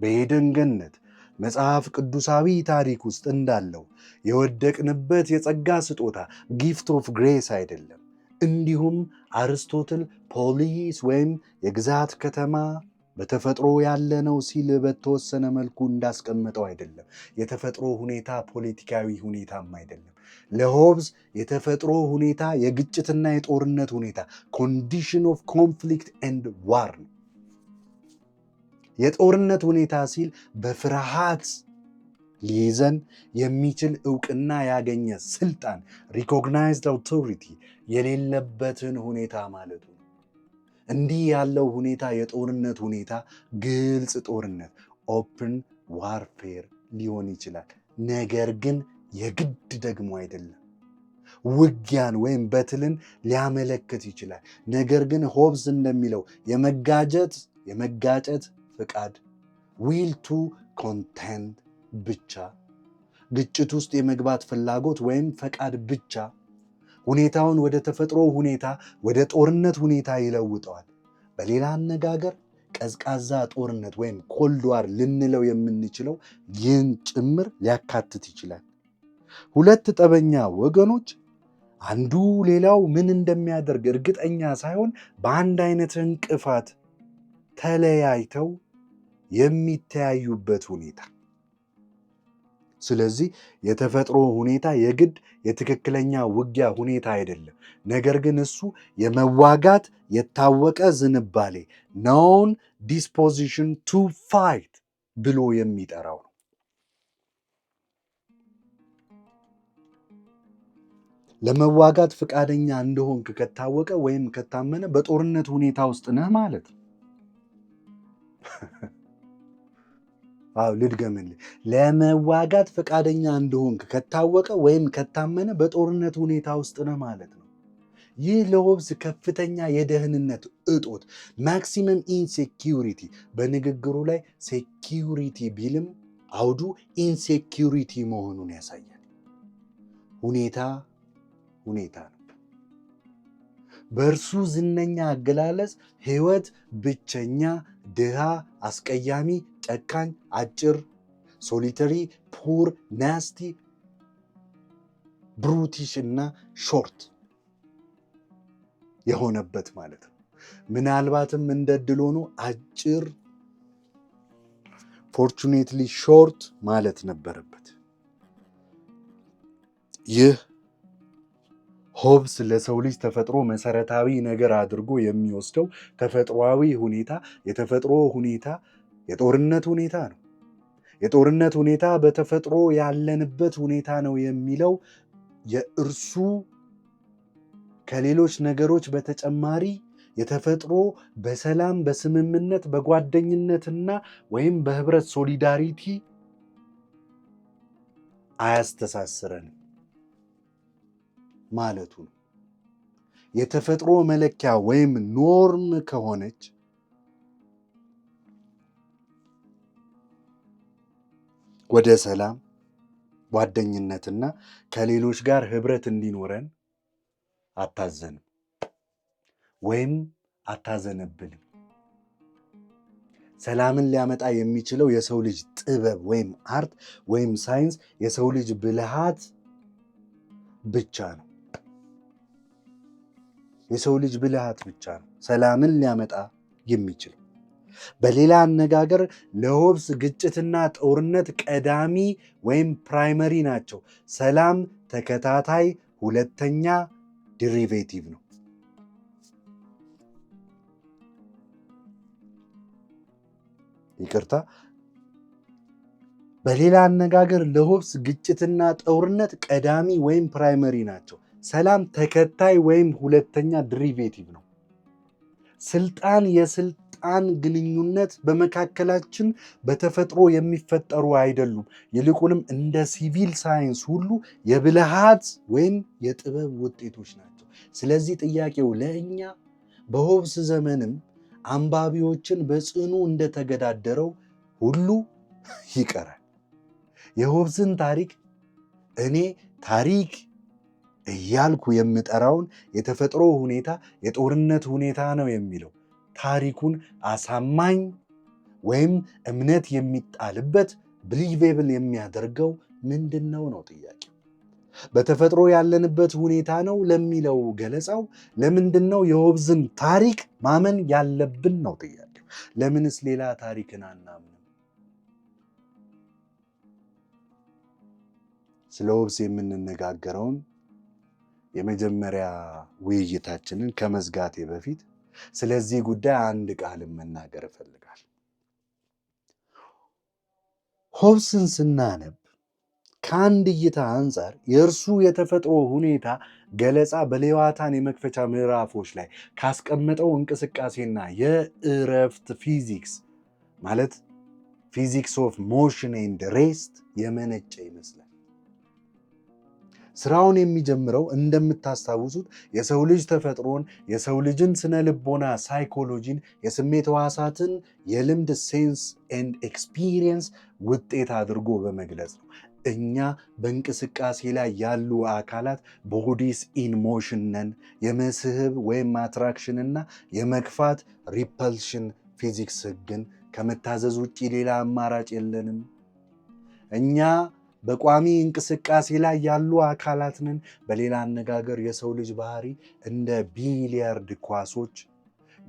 Speaker 1: በኤደን ገነት መጽሐፍ ቅዱሳዊ ታሪክ ውስጥ እንዳለው የወደቅንበት የጸጋ ስጦታ ጊፍት ኦፍ ግሬስ አይደለም። እንዲሁም አርስቶትል ፖሊስ ወይም የግዛት ከተማ በተፈጥሮ ያለ ነው ሲል በተወሰነ መልኩ እንዳስቀመጠው አይደለም። የተፈጥሮ ሁኔታ ፖለቲካዊ ሁኔታም አይደለም። ለሆብዝ የተፈጥሮ ሁኔታ የግጭትና የጦርነት ሁኔታ ኮንዲሽን ኦፍ ኮንፍሊክት ኤንድ ዋር ነው። የጦርነት ሁኔታ ሲል በፍርሃት ሊይዘን የሚችል እውቅና ያገኘ ስልጣን ሪኮግናይዝድ አውቶሪቲ የሌለበትን ሁኔታ ማለቱ ነው። እንዲህ ያለው ሁኔታ የጦርነት ሁኔታ ግልጽ ጦርነት ኦፕን ዋርፌር ሊሆን ይችላል። ነገር ግን የግድ ደግሞ አይደለም። ውጊያን ወይም በትልን ሊያመለክት ይችላል። ነገር ግን ሆብስ እንደሚለው የመጋጨት ፍቃድ ዊል ቱ ኮንቴንድ ብቻ፣ ግጭት ውስጥ የመግባት ፍላጎት ወይም ፈቃድ ብቻ ሁኔታውን ወደ ተፈጥሮ ሁኔታ፣ ወደ ጦርነት ሁኔታ ይለውጠዋል። በሌላ አነጋገር ቀዝቃዛ ጦርነት ወይም ኮልድ ዋር ልንለው የምንችለው ይህን ጭምር ሊያካትት ይችላል። ሁለት ጠበኛ ወገኖች አንዱ ሌላው ምን እንደሚያደርግ እርግጠኛ ሳይሆን በአንድ አይነት እንቅፋት ተለያይተው የሚተያዩበት ሁኔታ። ስለዚህ የተፈጥሮ ሁኔታ የግድ የትክክለኛ ውጊያ ሁኔታ አይደለም። ነገር ግን እሱ የመዋጋት የታወቀ ዝንባሌ known disposition to fight ብሎ የሚጠራው ነው። ለመዋጋት ፈቃደኛ እንደሆንክ ከታወቀ ወይም ከታመነ በጦርነት ሁኔታ ውስጥ ነህ ማለት ነው። ልድገምልህ። ለመዋጋት ፈቃደኛ እንደሆንክ ከታወቀ ወይም ከታመነ በጦርነት ሁኔታ ውስጥ ነህ ማለት ነው። ይህ ለሆብስ ከፍተኛ የደህንነት እጦት ማክሲመም ኢንሴኪዩሪቲ፣ በንግግሩ ላይ ሴኪዩሪቲ ቢልም አውዱ ኢንሴኪዩሪቲ መሆኑን ያሳያል። ሁኔታ ነው። በእርሱ ዝነኛ አገላለጽ ሕይወት ብቸኛ፣ ድሃ፣ አስቀያሚ፣ ጨካኝ፣ አጭር፣ ሶሊተሪ፣ ፑር፣ ናስቲ፣ ብሩቲሽ እና ሾርት የሆነበት ማለት ነው። ምናልባትም እንደ ዕድል ሆኖ አጭር ፎርቹኔትሊ ሾርት ማለት ነበረበት። ይህ ሆብስ ለሰው ልጅ ተፈጥሮ መሰረታዊ ነገር አድርጎ የሚወስደው ተፈጥሯዊ ሁኔታ፣ የተፈጥሮ ሁኔታ የጦርነት ሁኔታ ነው። የጦርነት ሁኔታ በተፈጥሮ ያለንበት ሁኔታ ነው የሚለው የእርሱ ከሌሎች ነገሮች በተጨማሪ የተፈጥሮ በሰላም በስምምነት በጓደኝነትና ወይም በህብረት ሶሊዳሪቲ አያስተሳስረንም ማለቱ ነው። የተፈጥሮ መለኪያ ወይም ኖርም ከሆነች ወደ ሰላም ጓደኝነትና ከሌሎች ጋር ህብረት እንዲኖረን አታዘንም ወይም አታዘነብንም። ሰላምን ሊያመጣ የሚችለው የሰው ልጅ ጥበብ ወይም አርት ወይም ሳይንስ፣ የሰው ልጅ ብልሃት ብቻ ነው። የሰው ልጅ ብልሃት ብቻ ነው ሰላምን ሊያመጣ የሚችለው። በሌላ አነጋገር ለሆብስ ግጭትና ጦርነት ቀዳሚ ወይም ፕራይመሪ ናቸው። ሰላም ተከታታይ ሁለተኛ ዲሪቬቲቭ ነው። ይቅርታ። በሌላ አነጋገር ለሆብስ ግጭትና ጦርነት ቀዳሚ ወይም ፕራይመሪ ናቸው። ሰላም ተከታይ ወይም ሁለተኛ ዲሪቬቲቭ ነው። ስልጣን የስልጣን ግንኙነት በመካከላችን በተፈጥሮ የሚፈጠሩ አይደሉም። ይልቁንም እንደ ሲቪል ሳይንስ ሁሉ የብልሃት ወይም የጥበብ ውጤቶች ናቸው። ስለዚህ ጥያቄው ለእኛ በሆብስ ዘመንም አንባቢዎችን በጽኑ እንደተገዳደረው ሁሉ ይቀራል። የሆብስን ታሪክ እኔ ታሪክ እያልኩ የምጠራውን የተፈጥሮ ሁኔታ የጦርነት ሁኔታ ነው የሚለው ታሪኩን አሳማኝ ወይም እምነት የሚጣልበት ብሊቬብል የሚያደርገው ምንድን ነው ጥያቄው። በተፈጥሮ ያለንበት ሁኔታ ነው ለሚለው ገለጻው ለምንድን ነው የሆብስን ታሪክ ማመን ያለብን ነው ጥያቄው። ለምንስ ሌላ ታሪክን አናምንም? ስለ ሆብስ የምንነጋገረውን የመጀመሪያ ውይይታችንን ከመዝጋቴ በፊት ስለዚህ ጉዳይ አንድ ቃልን መናገር እፈልጋለሁ። ሆብስን ስናነብ ከአንድ እይታ አንጻር የእርሱ የተፈጥሮ ሁኔታ ገለጻ በሌዋታን የመክፈቻ ምዕራፎች ላይ ካስቀመጠው እንቅስቃሴና የእረፍት ፊዚክስ ማለት ፊዚክስ ኦፍ ሞሽን ኤንድ ሬስት የመነጨ ይመስላል። ስራውን የሚጀምረው እንደምታስታውሱት የሰው ልጅ ተፈጥሮን፣ የሰው ልጅን ስነ ልቦና ሳይኮሎጂን፣ የስሜት ሕዋሳትን የልምድ ሴንስ ኤንድ ኤክስፒሪየንስ ውጤት አድርጎ በመግለጽ ነው። እኛ በእንቅስቃሴ ላይ ያሉ አካላት ቦዲስ ኢን ሞሽን ነን። የመስህብ ወይም አትራክሽን እና የመግፋት ሪፐልሽን ፊዚክስ ሕግን ከመታዘዝ ውጭ ሌላ አማራጭ የለንም። እኛ በቋሚ እንቅስቃሴ ላይ ያሉ አካላት ነን። በሌላ አነጋገር የሰው ልጅ ባህሪ እንደ ቢሊያርድ ኳሶች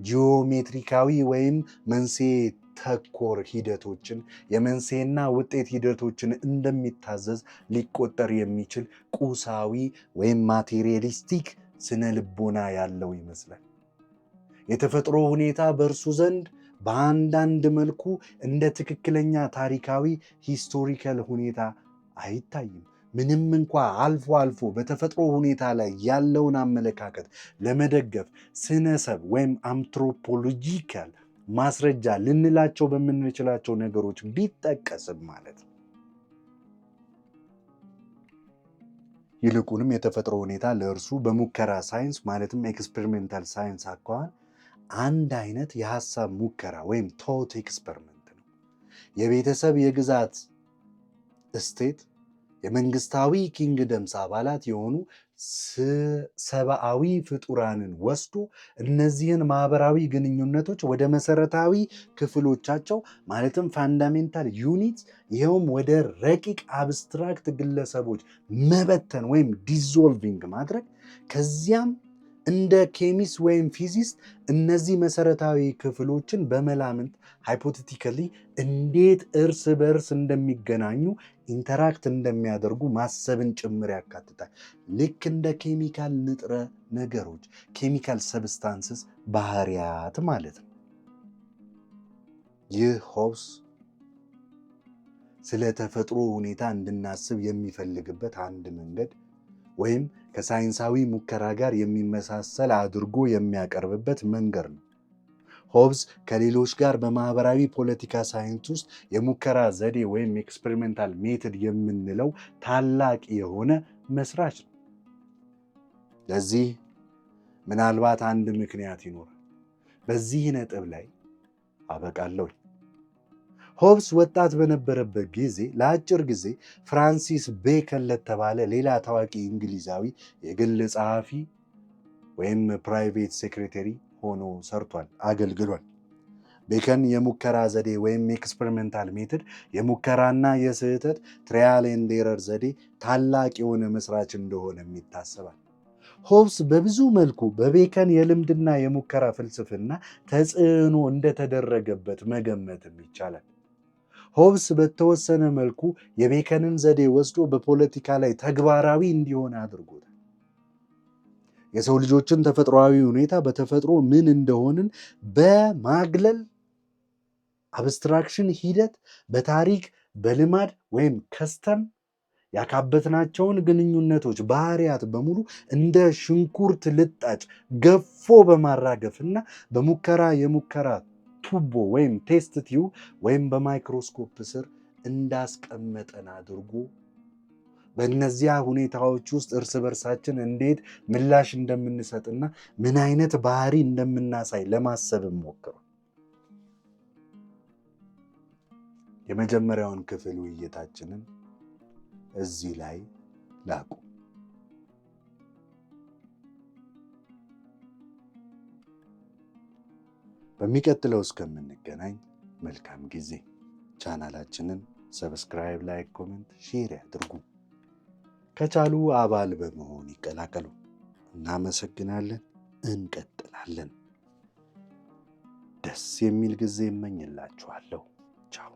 Speaker 1: ጂኦሜትሪካዊ ወይም መንስኤ ተኮር ሂደቶችን የመንስኤና ውጤት ሂደቶችን እንደሚታዘዝ ሊቆጠር የሚችል ቁሳዊ ወይም ማቴሪያሊስቲክ ስነ ልቦና ያለው ይመስላል። የተፈጥሮ ሁኔታ በእርሱ ዘንድ በአንዳንድ መልኩ እንደ ትክክለኛ ታሪካዊ ሂስቶሪካል ሁኔታ አይታይም። ምንም እንኳ አልፎ አልፎ በተፈጥሮ ሁኔታ ላይ ያለውን አመለካከት ለመደገፍ ስነሰብ ወይም አንትሮፖሎጂካል ማስረጃ ልንላቸው በምንችላቸው ነገሮች ቢጠቀስም ማለት ነው። ይልቁንም የተፈጥሮ ሁኔታ ለእርሱ በሙከራ ሳይንስ ማለትም ኤክስፔሪሜንታል ሳይንስ አኳኋን አንድ አይነት የሐሳብ ሙከራ ወይም ቶት ኤክስፐሪመንት ነው። የቤተሰብ የግዛት እስቴት የመንግስታዊ ኪንግደምስ አባላት የሆኑ ሰብአዊ ፍጡራንን ወስዶ እነዚህን ማህበራዊ ግንኙነቶች ወደ መሰረታዊ ክፍሎቻቸው ማለትም ፋንዳሜንታል ዩኒት ይኸውም ወደ ረቂቅ አብስትራክት ግለሰቦች መበተን ወይም ዲዞልቪንግ ማድረግ ከዚያም እንደ ኬሚስት ወይም ፊዚስት እነዚህ መሰረታዊ ክፍሎችን በመላምንት ሃይፖቴቲካሊ እንዴት እርስ በእርስ እንደሚገናኙ ኢንተራክት እንደሚያደርጉ ማሰብን ጭምር ያካትታል። ልክ እንደ ኬሚካል ንጥረ ነገሮች ኬሚካል ሰብስታንስስ ባህሪያት ማለት ነው። ይህ ሆብስ ስለ ተፈጥሮ ሁኔታ እንድናስብ የሚፈልግበት አንድ መንገድ ወይም ከሳይንሳዊ ሙከራ ጋር የሚመሳሰል አድርጎ የሚያቀርብበት መንገድ ነው። ሆብስ ከሌሎች ጋር በማህበራዊ ፖለቲካ ሳይንስ ውስጥ የሙከራ ዘዴ ወይም ኤክስፔሪሜንታል ሜትድ የምንለው ታላቅ የሆነ መስራች ነው። ለዚህ ምናልባት አንድ ምክንያት ይኖራል። በዚህ ነጥብ ላይ አበቃለሁ። ሆብስ ወጣት በነበረበት ጊዜ ለአጭር ጊዜ ፍራንሲስ ቤከን ለተባለ ሌላ ታዋቂ እንግሊዛዊ የግል ጸሐፊ ወይም ፕራይቬት ሴክሬተሪ ሆኖ ሰርቷል፣ አገልግሏል። ቤከን የሙከራ ዘዴ ወይም ኤክስፐሪሜንታል ሜትድ የሙከራና የስህተት ትራያል ኤንድ ኤረር ዘዴ ታላቅ የሆነ መስራች እንደሆነም ይታሰባል። ሆብስ በብዙ መልኩ በቤከን የልምድና የሙከራ ፍልስፍና ተጽዕኖ እንደተደረገበት መገመትም ይቻላል። ሆብስ በተወሰነ መልኩ የቤከንን ዘዴ ወስዶ በፖለቲካ ላይ ተግባራዊ እንዲሆን አድርጎታል። የሰው ልጆችን ተፈጥሯዊ ሁኔታ በተፈጥሮ ምን እንደሆንን በማግለል አብስትራክሽን ሂደት በታሪክ በልማድ ወይም ከስተም ያካበትናቸውን ግንኙነቶች ባህሪያት በሙሉ እንደ ሽንኩርት ልጣጭ ገፎ በማራገፍና በሙከራ የሙከራ ቱቦ ወይም ቴስት ቲዩብ ወይም በማይክሮስኮፕ ስር እንዳስቀመጠን አድርጎ በእነዚያ ሁኔታዎች ውስጥ እርስ በርሳችን እንዴት ምላሽ እንደምንሰጥና ምን አይነት ባህሪ እንደምናሳይ ለማሰብ ሞክሯል። የመጀመሪያውን ክፍል ውይይታችንን እዚህ ላይ ላቁ። በሚቀጥለው እስከምንገናኝ መልካም ጊዜ። ቻናላችንን ሰብስክራይብ፣ ላይክ፣ ኮሜንት፣ ሼር ያድርጉ። ከቻሉ አባል በመሆን ይቀላቀሉ። እናመሰግናለን። እንቀጥላለን። ደስ የሚል ጊዜ እመኝላችኋለሁ። ቻው።